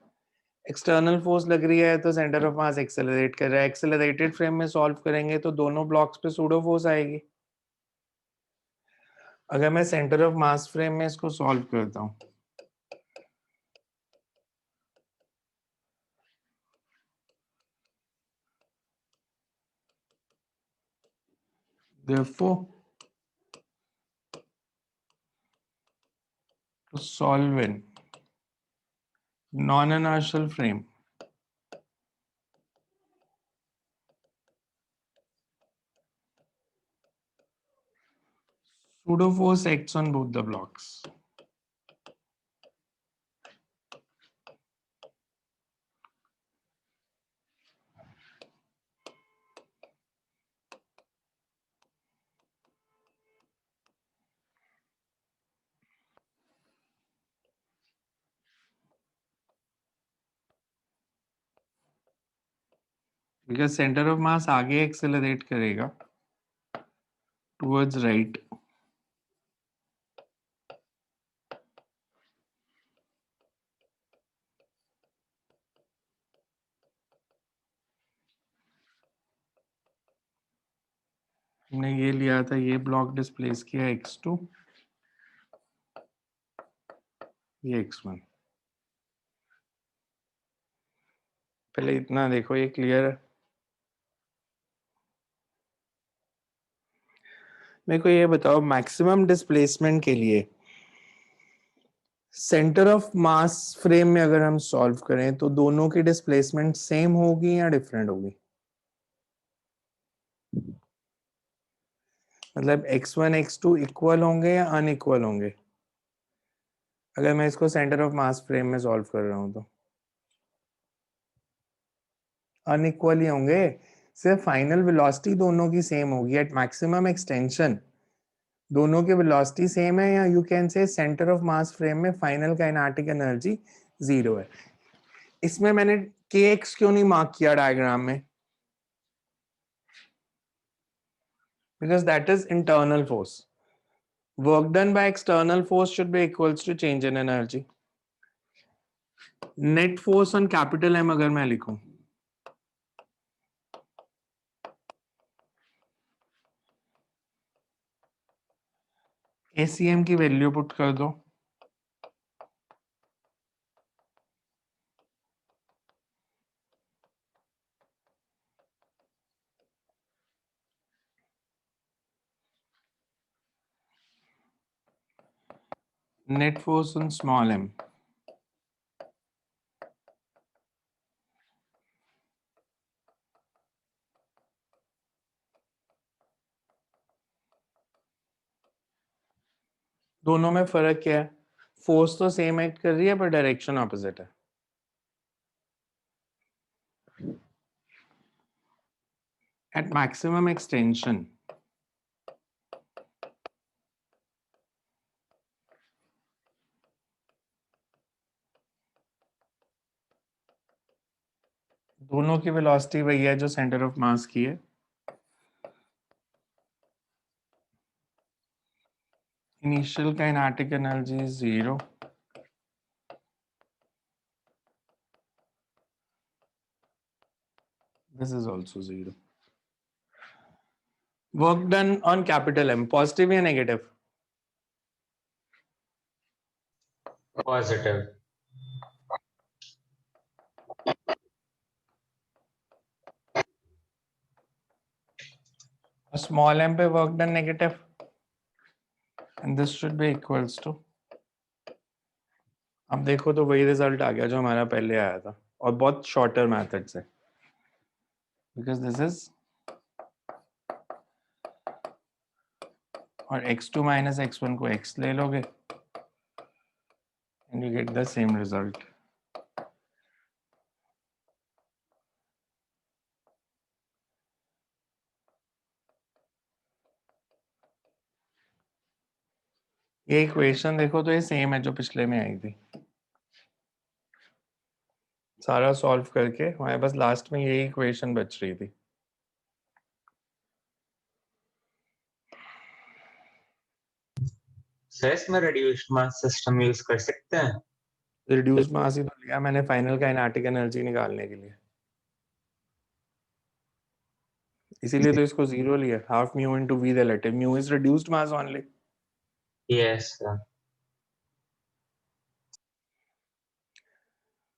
Speaker 1: एक्सटर्नल फोर्स लग रही है तो सेंटर ऑफ मास एक्सेलरेट कर रहा है। एक्सेलरेटेड फ्रेम में सॉल्व करेंगे तो दोनों ब्लॉक्स पे सूडो फोर्स आएगी। अगर मैं सेंटर ऑफ मास फ्रेम में इसको सॉल्व करता हूं, therefore to solve in non-inertial frame, pseudo force acts on both the blocks. Because center of mass आगे एक्सेलरेट करेगा towards right, हमने ये लिया था, ये ब्लॉक डिस्प्लेस किया x2, ये x1। पहले इतना देखो, ये क्लियर है? मेरे को ये बताओ, मैक्सिमम डिस्प्लेसमेंट के लिए सेंटर ऑफ मास फ्रेम में अगर हम सॉल्व करें तो दोनों की डिस्प्लेसमेंट सेम होगी या डिफरेंट होगी? मतलब x1 x2 इक्वल होंगे या अनइक्वल होंगे? अगर मैं इसको सेंटर ऑफ मास फ्रेम में सॉल्व कर रहा हूं तो अनइक्वल ही होंगे। सिर्फ फाइनल वेलोसिटी दोनों की सेम होगी। एट मैक्सिमम एक्सटेंशन दोनों की वेलोसिटी सेम है, या यू कैन से सेंटर ऑफ मास फ्रेम में फाइनल काइनेटिक एनर्जी 0 है। इसमें मैंने kx क्यों नहीं मार्क किया डायग्राम में? Because that is internal force. Work done by external force should be equals to change in energy. Net force on capital M अगर मैं लिखूं, ACM की वैल्यू पुट कर दो, net force on small m, दोनों में फर्क क्या है? फोर्स तो सेम एक्ट कर रही है पर डायरेक्शन ऑपोजिट है। At maximum extension दोनों की वेलोसिटी वही है जो सेंटर ऑफ मास की है। Initial kinetic energy 0, this is also 0. Work done on capital M, positive या negative?
Speaker 2: Positive.
Speaker 1: और small m पे work done negative, and this should be equals to, अब देखो तो वही रिजल्ट आ गया जो हमारा पहले आया था, और बहुत शॉर्टर मेथड से, बिकॉज दिस इज, और x2 माइनस x1 को x ले लोगे, and you get the same result. ये इक्वेशन देखो तो ये सेम है जो पिछले में आई थी, सारा सॉल्व करके हमारे पास लास्ट में यही इक्वेशन बच रही थी।
Speaker 2: सर इसमें रिड्यूस्ड मास सिस्टम यूज कर सकते हैं?
Speaker 1: रिड्यूस मास ही तो लिया मैंने फाइनल काइनेटिक एनर्जी निकालने के लिए, इसीलिए तो इसको जीरो लिया। Half mu into v relative, mu is reduced mass only.
Speaker 2: Yes sir.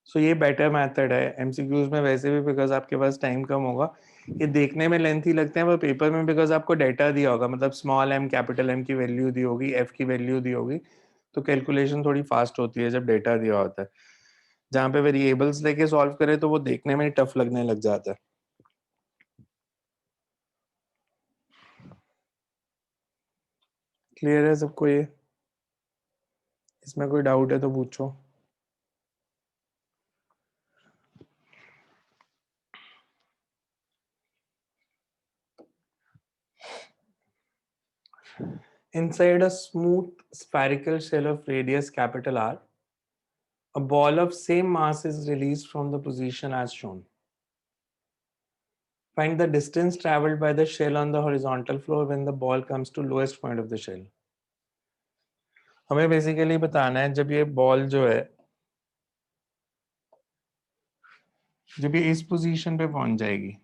Speaker 1: So ये बेटर मेथड है एमसीक्यूज में वैसे भी, बिकॉज आपके पास टाइम कम होगा। ये देखने में लेंथी लगते हैं पर पेपर में बिकॉज आपको डेटा दिया होगा, मतलब स्मॉल एम कैपिटल एम की वैल्यू दी होगी, एफ की वैल्यू दी होगी, तो कैलकुलेशन थोड़ी फास्ट होती है जब डेटा दिया होता है। जहाँ पे वेरिएबल्स लेके सॉल्व करे तो वो देखने में टफ लगने लग जाता है। क्लियर है सबको ये? इसमें कोई डाउट है तो पूछो। Inside a smooth spherical shell of radius capital R, a ball of same mass is released from the position as shown. Find the distance traveled by the shell on the horizontal floor when the ball comes to lowest point of the shell. हमें basically बताना है जब ये ball जो है, जब ये इस पोजीशन पे पहुंच जाएगी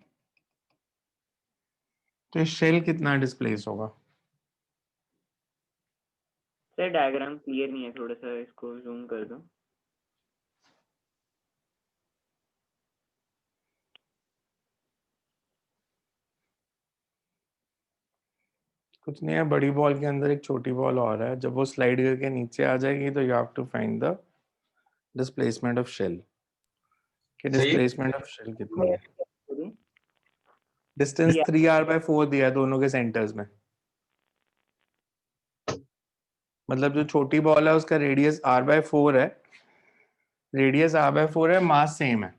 Speaker 1: तो शेल कितना डिस्प्लेस होगा।
Speaker 3: सर डायग्राम क्लियर नहीं है, थोड़ा सा इसको जूम कर दो।
Speaker 1: कुछ नहीं है, बड़ी बॉल के अंदर एक छोटी बॉल और है, जब वो स्लाइड करके नीचे आ जाएगी तो you have to find the displacement of shell. कि डिस्प्लेसमेंट ऑफ शेल कितनी है। डिस्टेंस 3r/4 दिया है दोनों के सेंटर्स में, मतलब जो छोटी बॉल है उसका रेडियस r/4 है, रेडियस r/4 है, मास सेम है।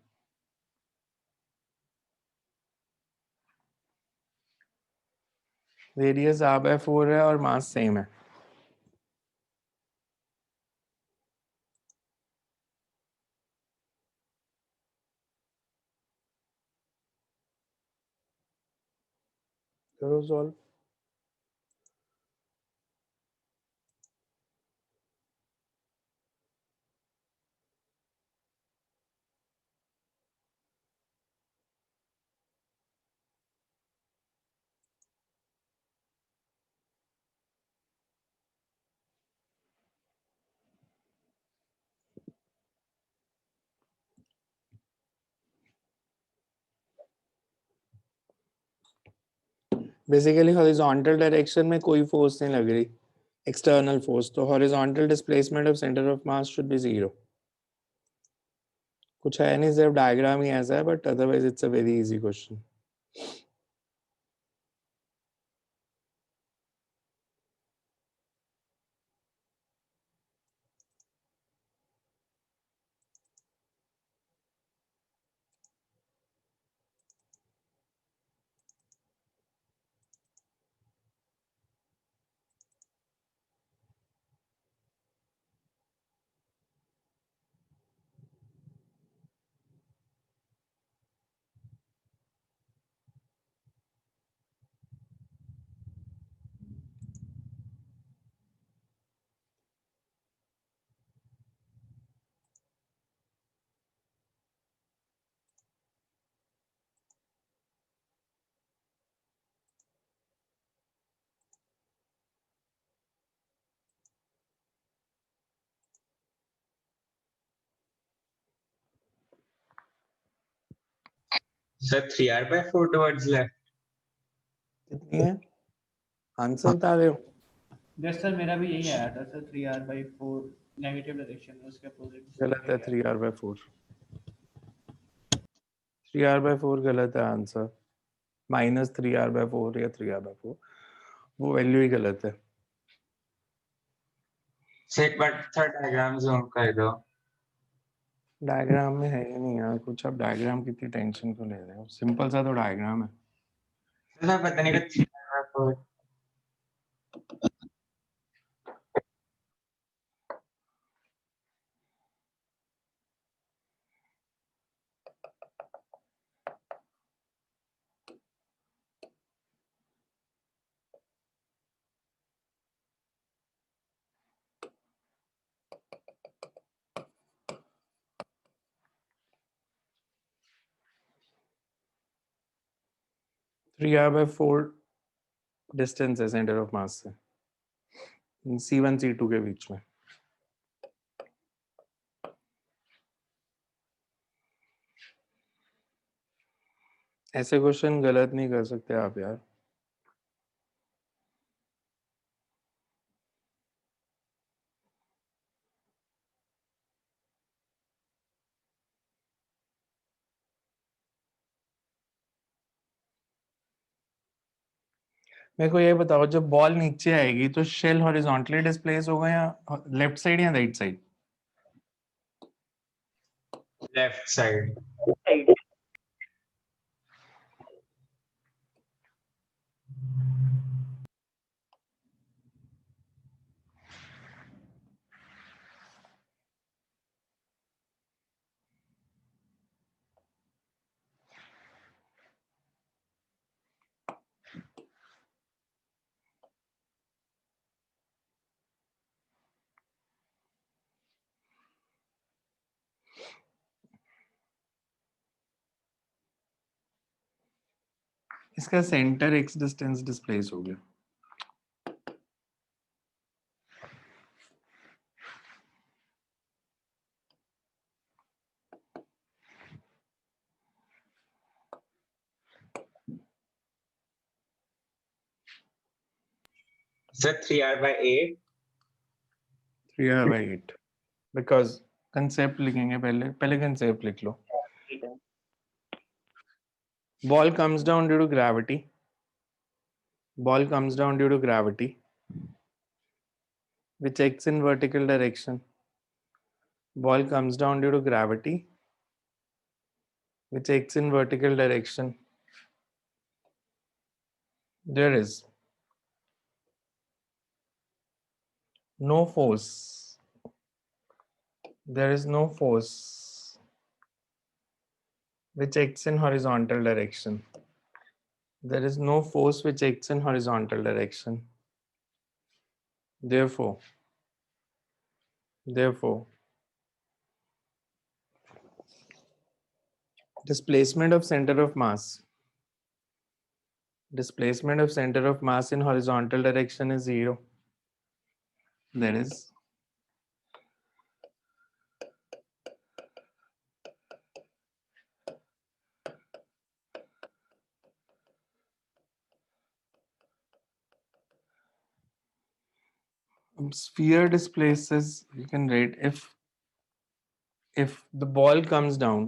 Speaker 1: रेडियस r/4 है और मास सेम है। करो सॉल्व। बेसिकली हॉरिजॉन्टल डायरेक्शन में कोई फोर्स नहीं लग रही, एक्सटर्नल फोर्स, तो horizontal displacement of centre of mass should B 0। कुछ है नहीं, सिर्फ डायग्राम ही ऐसा है, but otherwise it's a very easy question.
Speaker 2: Sir 3r/4 towards left
Speaker 1: कितनी है आंसर बता रहे हो?
Speaker 6: जस्ट सर मेरा भी यही आया था सर, 3r/4 नेगेटिव डायरेक्शन में, उसके अपोजिट।
Speaker 1: गलत है, 3r/4। 3r/4 गलत है आंसर, -3r/4 या 3r/4, वो वैल्यू ही गलत है।
Speaker 2: सर एक बार थर्ड डायग्राम जूम कर दो।
Speaker 1: डायग्राम में है ही नहीं यार कुछ, अब डायग्राम कितनी टेंशन को ले रहे हो, सिंपल सा तो डायग्राम है।
Speaker 2: सर पता नहीं कुछ 3/4।
Speaker 1: Three R by four distance है सेंटर ऑफ मास से C1 C2 के बीच में। ऐसे क्वेश्चन गलत नहीं कर सकते आप यार। मेरे को ये बताओ, जब बॉल नीचे आएगी तो शेल हॉरिजॉन्टली डिस्प्लेस होगा या लेफ्ट साइड या right side?
Speaker 2: Left side.
Speaker 3: Side
Speaker 1: इसका सेंटर एक्स डिस्टेंस डिस्प्लेस हो गया।
Speaker 2: Sir 3r/8।
Speaker 1: 3r/8 because concept लिखेंगे, पहले कंसेप्ट लिख लो। Ball comes down due to gravity. Ball comes down due to gravity, which acts in vertical direction. Ball comes down due to gravity, which acts in vertical direction. There is no force. There is no force which acts in horizontal direction. There is no force which acts in horizontal direction. Therefore, displacement of center of mass in horizontal direction is 0. There is sphere displaces, you can write, if the ball comes down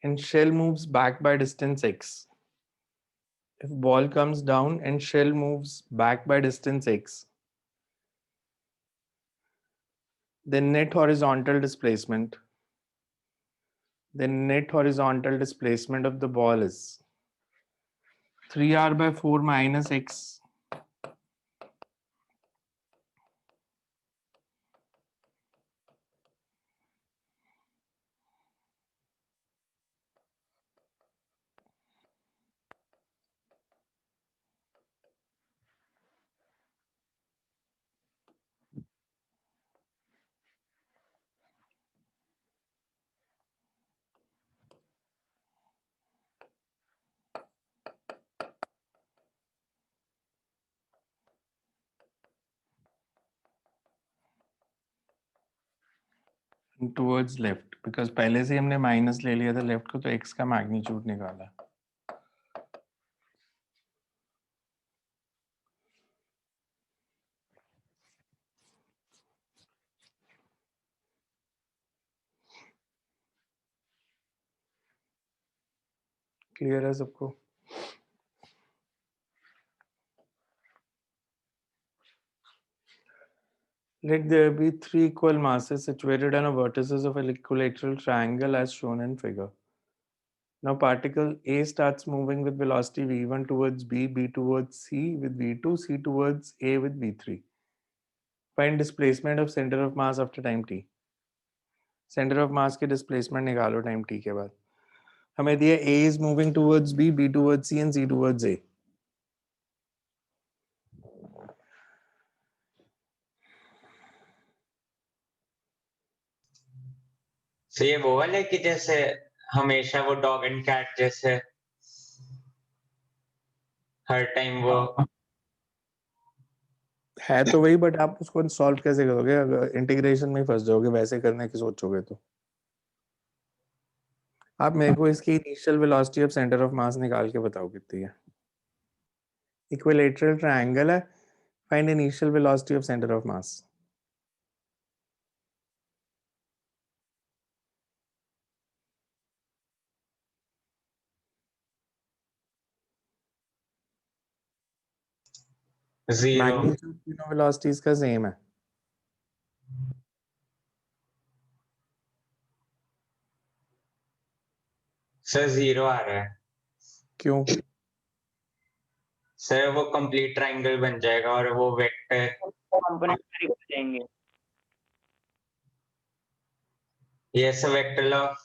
Speaker 1: and shell moves back by distance x. If ball comes down and shell moves back by distance x, then net horizontal displacement of the ball is 3r/4 minus x towards left, because पहले से हमने minus ले लिया था left को, तो x का magnitude निकाला। क्लियर है सबको? Let there be 3 equal masses situated on a vertices of an equilateral triangle as shown in figure. Now particle A starts moving with velocity v1 towards B, B towards C with v2, C towards A with v3. Find displacement of center of mass after time t. Center of mass के displacement निकालो time t के बाद. हमें दिया A is moving towards B, B towards C and C towards A.
Speaker 2: तो ये वो वाला है कि जैसे हमेशा वो डॉग एंड कैट जैसे हर टाइम वो
Speaker 1: है तो वही, बट आप उसको सॉल्व कैसे करोगे? अगर इंटीग्रेशन में फंस जाओगे वैसे करने की सोचोगे तो. आप मेरे को इसकी initial velocity of centre of मास निकाल के बताओ कितनी है. इक्विलेटरल ट्रायंगल है. Find initial velocity of centre of mass.
Speaker 2: Zero
Speaker 1: magnitude तीनों वेलोसिटीज का सेम है.
Speaker 2: सर जीरो आ रहा है
Speaker 1: क्यों?
Speaker 2: सर वो कंप्लीट ट्रायंगल बन जाएगा और वो वेक्टर
Speaker 3: कंपोनेंट सारे हो जाएंगे।
Speaker 2: ये सब वेक्टर ऑफ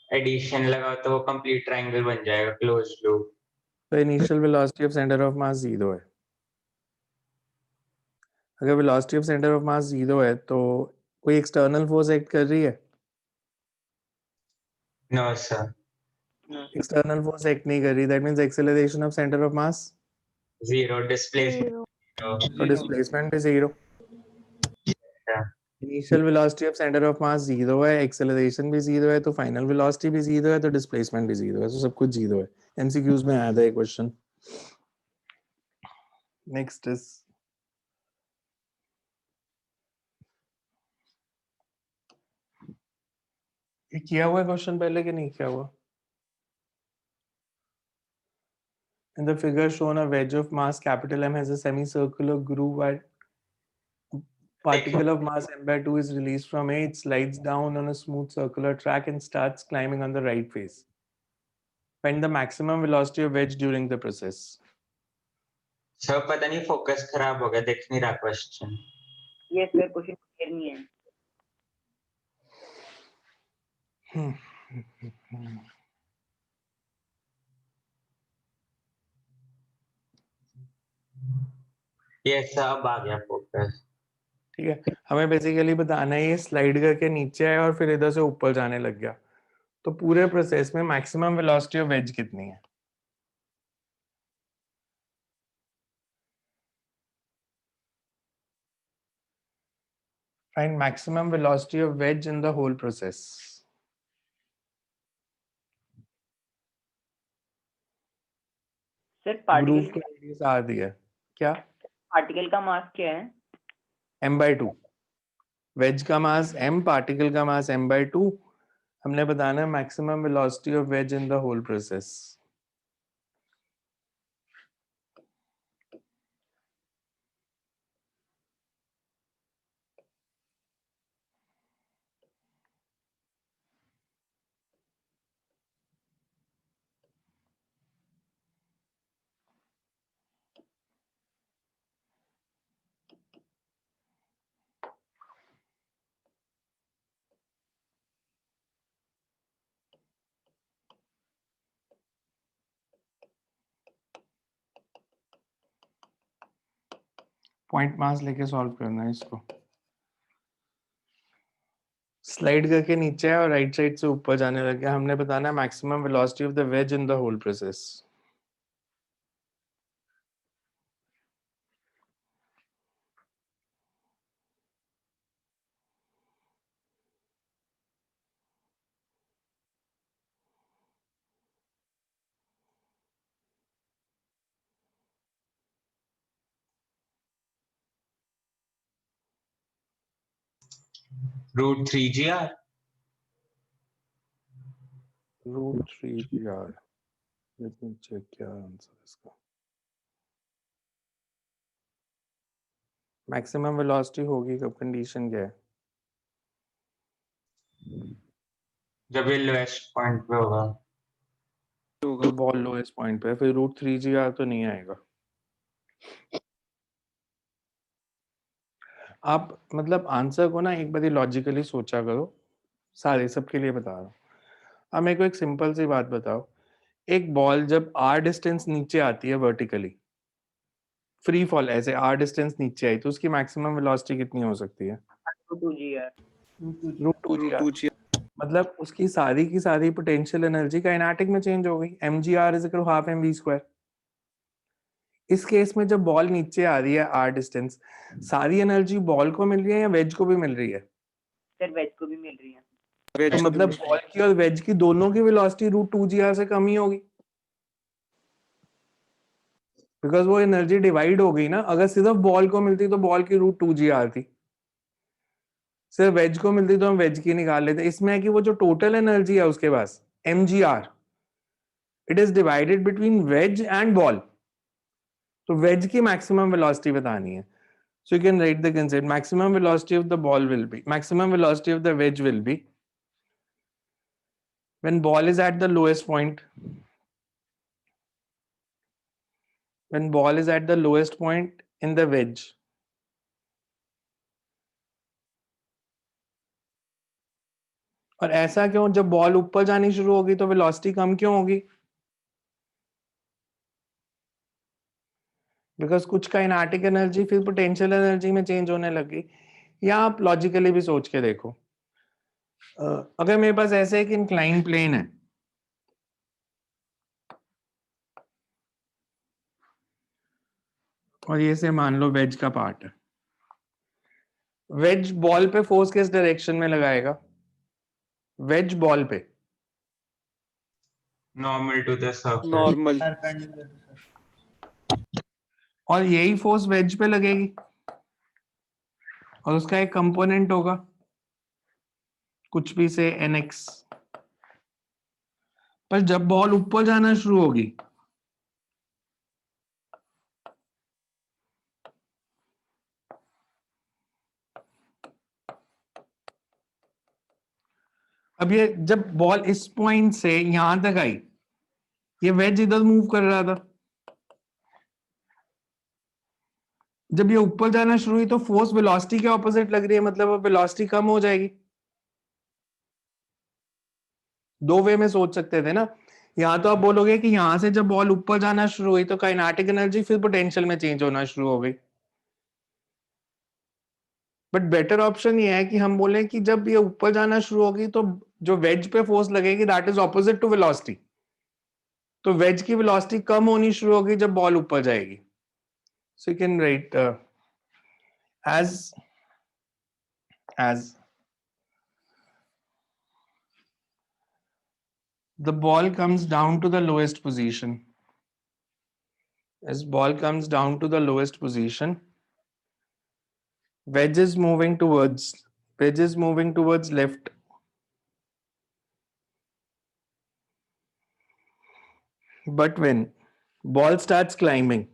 Speaker 2: एडिशन लगाओ तो वो कंप्लीट ट्रायंगल बन जाएगा क्लोज लूप।
Speaker 1: तो initial velocity of centre of mass 0 है. अगर velocity of centre of mass 0 है तो कोई एक्सटर्नल फोर्स एक्ट कर रही है?
Speaker 2: No sir
Speaker 1: external force act नहीं कर रही. That means acceleration of centre of mass
Speaker 2: zero displacement
Speaker 5: 0.
Speaker 1: और डिस्प्लेसमेंट भी 0. Initial velocity of centre of mass 0 है, एक्सेलरेशन भी 0 है, तो फाइनल वेलोसिटी भी 0 है, तो डिस्प्लेसमेंट भी 0 है, तो सब कुछ 0 है. एमसीक्यूज में आया था ये क्वेश्चन. नेक्स्ट इज ये किया हुआ क्वेश्चन पहले कि नहीं किया हुआ? In the figure shown, a wedge of mass capital M has a semicircular groove at particle of mass m by 2 is released from A. It slides down on a smooth circular track and starts climbing on the right face. Find the maximum velocity of wedge during the process.
Speaker 2: Sir पता नहीं focus खराब हो गया देख नहीं रहा question.
Speaker 3: ये sir question clear नहीं है।
Speaker 2: ये सब आ गया फोकस।
Speaker 1: ठीक है, हमें बेसिकली बताना है ये स्लाइड करके नीचे आया और फिर इधर से ऊपर जाने लग गया, तो पूरे प्रोसेस में मैक्सिमम वेलोसिटी ऑफ वेज कितनी है? Find maximum velocity of wedge in the whole process.
Speaker 3: Sir
Speaker 1: groove
Speaker 3: particle
Speaker 1: का रेडियस आर दिया है. क्या?
Speaker 3: पार्टिकल का मास क्या है?
Speaker 1: m/2. वेज का मास m, पार्टिकल का मास m/2. हमने बताना है maximum velocity of wedge in the whole process. Point mass लेके सॉल्व करना है इसको. स्लाइड करके नीचे है और राइट साइड से ऊपर जाने लग गया. हमने बताना है maximum velocity of the wedge in the whole process.
Speaker 2: √3 GR
Speaker 1: √3 GR. Let me check क्या आंसर इसका. मैक्सिमम वेलोसिटी होगी कब, कंडीशन क्या है?
Speaker 2: जब ये लोएस्ट पॉइंट पे होगा।
Speaker 1: होगा बॉल लोएस्ट पॉइंट पे, फिर √3gr तो नहीं आएगा। आप मतलब आंसर को ना एक बार लॉजिकली सोचा करो, सारे सबके लिए बता रहा हूँ। अब मेरे को एक सिंपल सी बात बताओ, एक बॉल जब r डिस्टेंस नीचे आती है वर्टिकली, फ्री फॉल ऐसे r डिस्टेंस नीचे आई, तो उसकी मैक्सिमम वेलोसिटी कितनी हो सकती है?
Speaker 3: 2g
Speaker 1: √2gr। मतलब उसकी सारी की सारी पोटेंशियल एनर्जी काइनेटिक में चेंज हो गई, mgr is equal half mv²। इस केस में जब बॉल नीचे आ रही है r डिस्टेंस, सारी एनर्जी बॉल को मिल रही है या वेज को भी मिल रही है?
Speaker 3: सर वेज को भी मिल रही है।
Speaker 1: तो मतलब बॉल की और वेज की दोनों की वेलोसिटी √2gr से कम ही होगी, बिकॉज वो एनर्जी डिवाइड हो गई ना। अगर सिर्फ बॉल को मिलती तो बॉल की √2gr थी, सिर्फ वेज को मिलती तो हम वेज की निकाल लेते। इसमें है कि वो जो टोटल एनर्जी है उसके पास mgr, it is divided between wedge and ball, तो वेज की मैक्सिमम वेलोसिटी बतानी है। So you can write the concept, maximum velocity of the ball will be, maximum velocity of the wedge will be when ball is at the lowest point, when ball is at the lowest point in the wedge, और ऐसा क्यों? जब ball ऊपर जानी शुरू होगी तो velocity कम क्यों होगी? बिकॉज कुछ काइनेटिक एनर्जी फिर पोटेंशियल एनर्जी में चेंज होने लगी। या आप लॉजिकली भी सोच के देखो, अगर मेरे पास ऐसे एक इंक्लाइन प्लेन है, और ये से मान लो वेज का पार्ट है, वेज बॉल पे फोर्स किस डायरेक्शन में लगाएगा? वेज बॉल पे
Speaker 2: normal to the surface.
Speaker 7: Normal.
Speaker 6: Perpendicular to sir.
Speaker 1: और यही फोर्स वेज पे लगेगी, और उसका एक कंपोनेंट होगा कुछ भी से nx। पर जब बॉल ऊपर जाना शुरू होगी, अब ये जब बॉल इस पॉइंट से यहां तक आई, ये वेज इधर मूव कर रहा था, जब ये ऊपर जाना शुरू हुई तो फोर्स वेलोसिटी के ऑपोजिट लग रही है, मतलब अब वेलोसिटी कम हो जाएगी। दो वे में सोच सकते थे ना, यहां तो आप बोलोगे कि यहां से जब बॉल ऊपर जाना शुरू हुई तो काइनेटिक एनर्जी फिर पोटेंशियल में चेंज होना शुरू हो गई। बट बेटर ऑप्शन ये है कि हम बोलें कि जब ये ऊपर जाना शुरू होगी तो जो वेज पे फोर्स लगेगी that is opposite to velocity, तो वेज की वेलोसिटी कम होनी शुरू होगी जब बॉल ऊपर जाएगी। So you can write as the ball comes down to the lowest position, as ball comes down to the lowest position, wedge is moving towards left, but when ball starts climbing,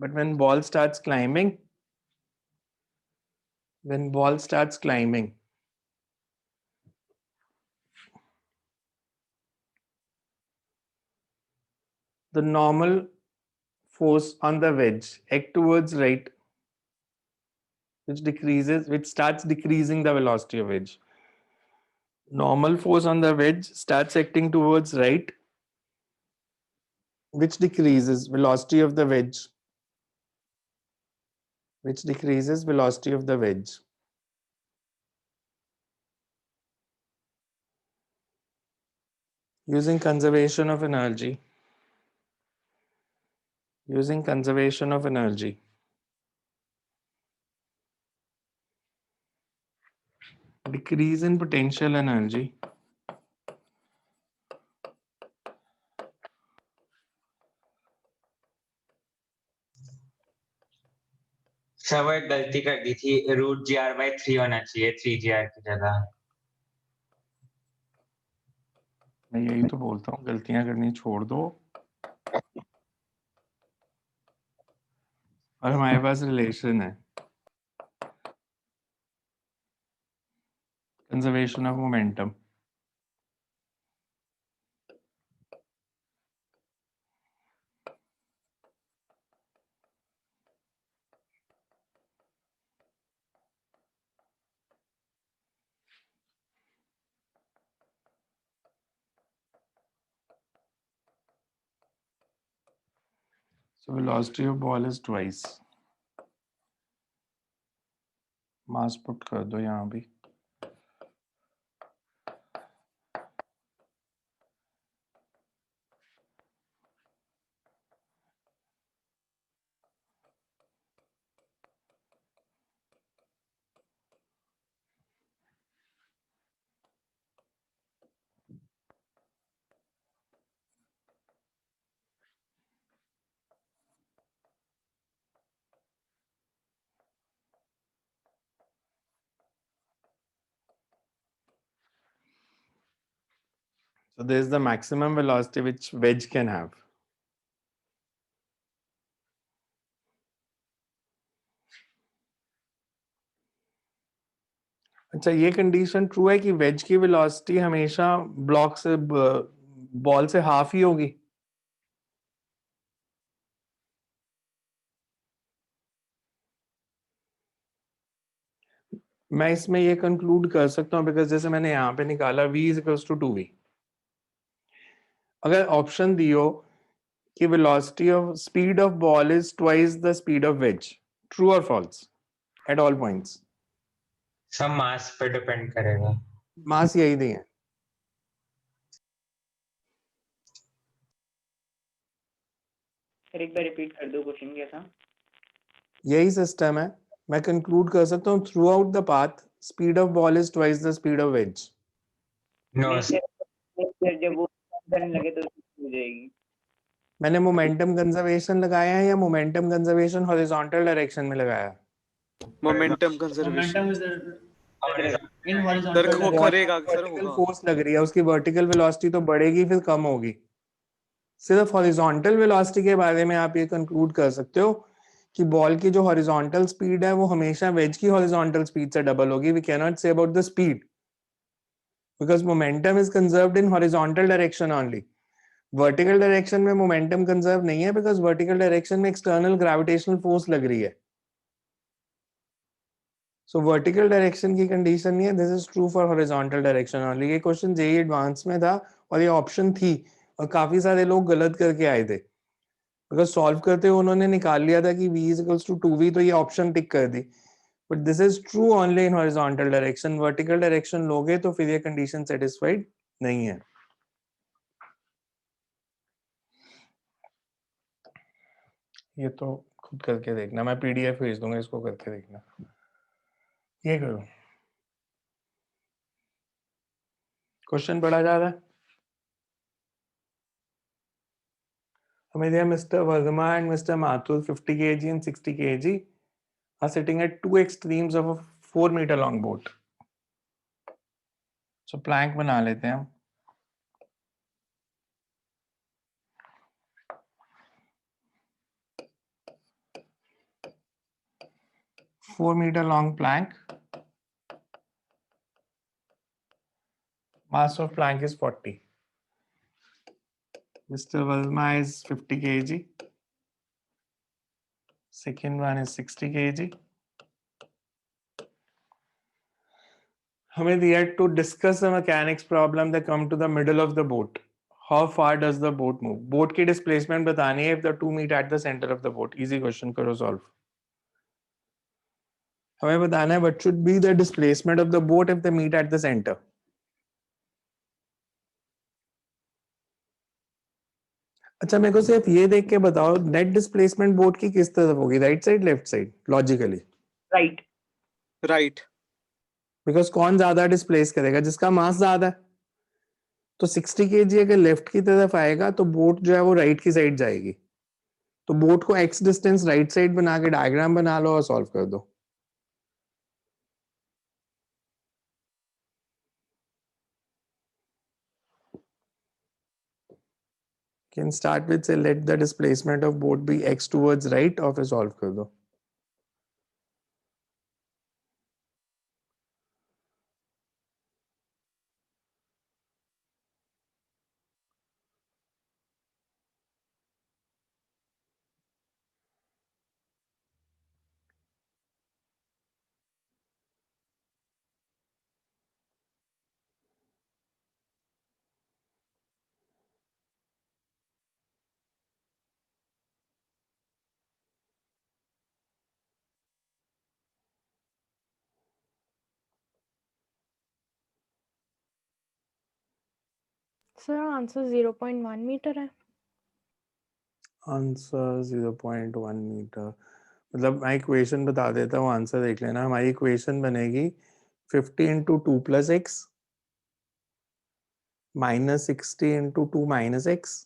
Speaker 1: when ball starts climbing, the normal force on the wedge act towards right, which starts decreasing the velocity of wedge. Normal force on the wedge starts acting towards right, which decreases velocity of the wedge, using conservation of energy, decrease in potential energy,
Speaker 2: sir वो एक गलती कर दी थी, √gr/3 होना चाहिए 3gr की जगह।
Speaker 1: मैं यही तो बोलता हूँ, गलतियां करनी छोड़ दो और हमारे पास रिलेशन है। conservation of momentum. So velocity of ball is twice. Mass put कर दो यहाँ भी. So there is the maximum velocity which wedge can have. अच्छा, ये कंडीशन ट्रू है कि वेज की वेलोसिटी हमेशा ब्लॉक से बॉल से हाफ ही होगी. मैं इसमें ये कंक्लूड कर सकता हूं बिकॉज जैसे मैंने यहाँ पे निकाला v is equals to 2v. अगर ऑप्शन दियो कि velocity of speed of ball is twice the speed of veg, true और फॉल्स एट ऑल पॉइंट्स?
Speaker 2: सब मास पे डिपेंड करेगा.
Speaker 1: मास यही नहीं है.
Speaker 3: सर एक बार रिपीट कर दो क्वेश्चन क्या था?
Speaker 1: यही सिस्टम है. मैं कंक्लूड कर सकता हूँ throughout the path speed of ball is twice the speed of wedge.
Speaker 2: No
Speaker 3: नहीं सर, जब वो करने लगे तो हो जाएगी.
Speaker 1: मैंने मोमेंटम कंजर्वेशन लगाया है या मोमेंटम कंजर्वेशन हॉरिजॉन्टल डायरेक्शन में लगाया?
Speaker 7: मोमेंटम कंजर्वेशन
Speaker 6: मोमेंटम इन
Speaker 7: सर
Speaker 6: हॉरिजॉन्टल
Speaker 7: वो करेगा सर
Speaker 1: वर्टिकल
Speaker 7: होगा.
Speaker 1: फोर्स लग रही है, उसकी वर्टिकल वेलोसिटी तो बढ़ेगी फिर कम होगी. सिर्फ हॉरिजॉन्टल वेलोसिटी के बारे में आप ये कंक्लूड कर सकते हो कि बॉल की जो हॉरिजॉन्टल स्पीड है वो हमेशा वेज की हॉरिजॉन्टल स्पीड से डबल होगी. We can not say about the speed because momentum is conserved in horizontal direction only. Vertical direction में मोमेंटम कंजर्व नहीं है बिकॉज वर्टिकल डायरेक्शन में एक्सटर्नल ग्रेविटेशनल फोर्स लग रही है. सो वर्टिकल डायरेक्शन की कंडीशन नहीं है. This is true for horizontal direction only. ये क्वेश्चन जेईई एडवांस में था और ये ऑप्शन थी और काफी सारे लोग गलत करके आए थे बिकॉज सॉल्व करते हुए उन्होंने निकाल लिया था कि v is equals to 2v, तो ये ऑप्शन टिक कर दी. But this is true only in horizontal direction. Vertical direction लोगे तो फिर ये कंडीशन सेटिस्फाइड नहीं है. ये तो खुद करके देखना, मैं पीडीएफ भेज दूंगा, इसको करके देखना. ये करो. क्वेश्चन पढ़ा जा रहा है. हमें दिया mister Verma and mister Mathur 50 kg and 60 kg are sitting at two extremes of a 4 meter long boat. So plank बना लेते हैं हम. Four meter long plank. Mass of plank is 40. Mr. Verma is 50 kg. Second one is 60 kg. हमें दिया to discuss a mechanics problem that come to the middle of the boat. How far does the boat move? Boat की displacement बतानी है if the two meet at the center of the boat. Easy question, करो solve. हमें बताना है what should be the displacement of the boat if they meet at the center. अच्छा, मेरे को सिर्फ ये देख के बताओ नेट डिस्प्लेसमेंट बोट की किस तरफ होगी, right side left side? Logically
Speaker 3: right.
Speaker 7: Right.
Speaker 1: Because कौन ज्यादा डिस्प्लेस करेगा? जिसका मास ज्यादा है. तो 60 kg अगर लेफ्ट की तरफ आएगा तो बोट जो है वो राइट की साइड जाएगी. तो बोट को एक्स डिस्टेंस राइट साइड बना के डायग्राम बना लो और सॉल्व कर दो. Can start with say let the displacement of boat be X towards right और फिर सॉल्व कर दो.
Speaker 5: सर आंसर 0.1 मीटर है।
Speaker 1: आंसर 0.1 मीटर, मतलब मैं इक्वेशन बता देता हूँ, आंसर देख लेना। हमारी इक्वेशन बनेगी 50 into 2 plus X minus 60 into 2 minus X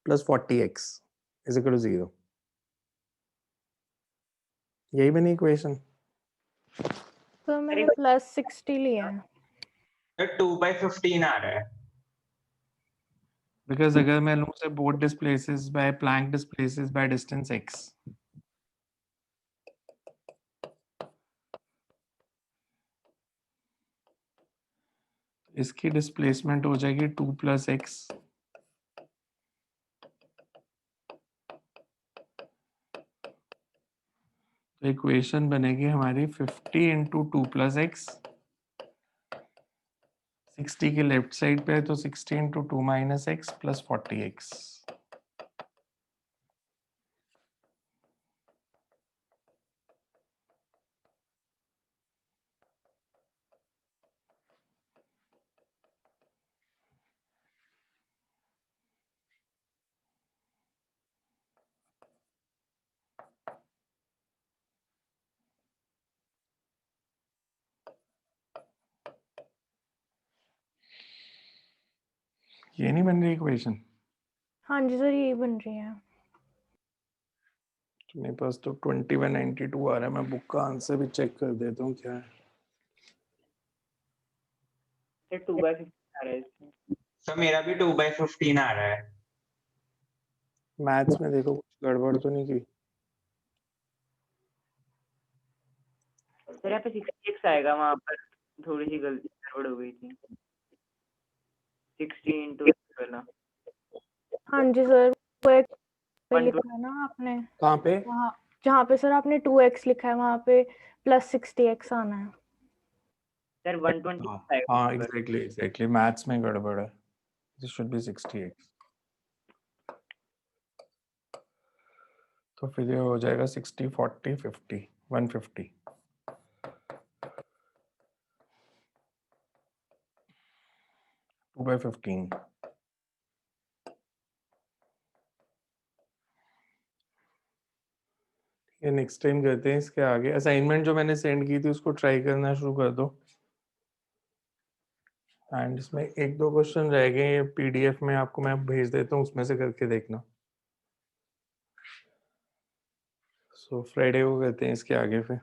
Speaker 1: plus 40x is equal to 0। यही बनी इक्वेशन।
Speaker 5: सर मैंने प्लस 60 लिया है।
Speaker 2: सर 2/15 आ रहा है।
Speaker 1: बिकॉज अगर मैं लूँ say both displaces by plank displaces by distance x, इसकी डिस्प्लेसमेंट हो जाएगी 2 प्लस एक्स तो इक्वेशन बनेगी हमारी 50 इंटू 2 प्लस एक्स, 60 के लेफ्ट साइड पे है तो 60 into 2 minus X plus 40x। ये नहीं बन रही इक्वेशन?
Speaker 5: हाँ जी सर यही बन रही है।
Speaker 1: मेरे पास तो 2192 आ रहा है, मैं बुक का आंसर भी चेक कर देता हूँ क्या है।
Speaker 3: सर 2/15 आ रहा है इसमें।
Speaker 2: सर मेरा भी 2/15 आ रहा है।
Speaker 1: मैथ्स में देखो कुछ गड़बड़ तो नहीं की?
Speaker 3: सर यहाँ पे 60x आएगा, वहाँ पर थोड़ी सी गलती गड़बड़ हो गई थी। 60 इंटू वाला
Speaker 5: हाँ जी सर वो एक पे
Speaker 3: 120
Speaker 5: लिखा है ना आपने,
Speaker 1: कहाँ पे?
Speaker 5: वहाँ जहाँ पे सर आपने 2x लिखा है वहाँ पे प्लस 60x आना है।
Speaker 3: सर 120
Speaker 1: हाँ
Speaker 3: आएगा
Speaker 1: हाँ,
Speaker 3: वहाँ पर।
Speaker 1: एग्जैक्टली मैथ्स में गड़बड़ है। This should be 60x। तो फिर ये हो जाएगा 60 40 50 150। Two by 15। ये नेक्स्ट टाइम करते हैं इसके आगे। असाइनमेंट जो मैंने सेंड की थी उसको ट्राई करना शुरू कर दो। एंड इसमें एक दो क्वेश्चन रह गए, ये पीडीएफ में आपको मैं भेज देता हूँ, उसमें से करके देखना। सो फ्राइडे को करते हैं इसके आगे फिर।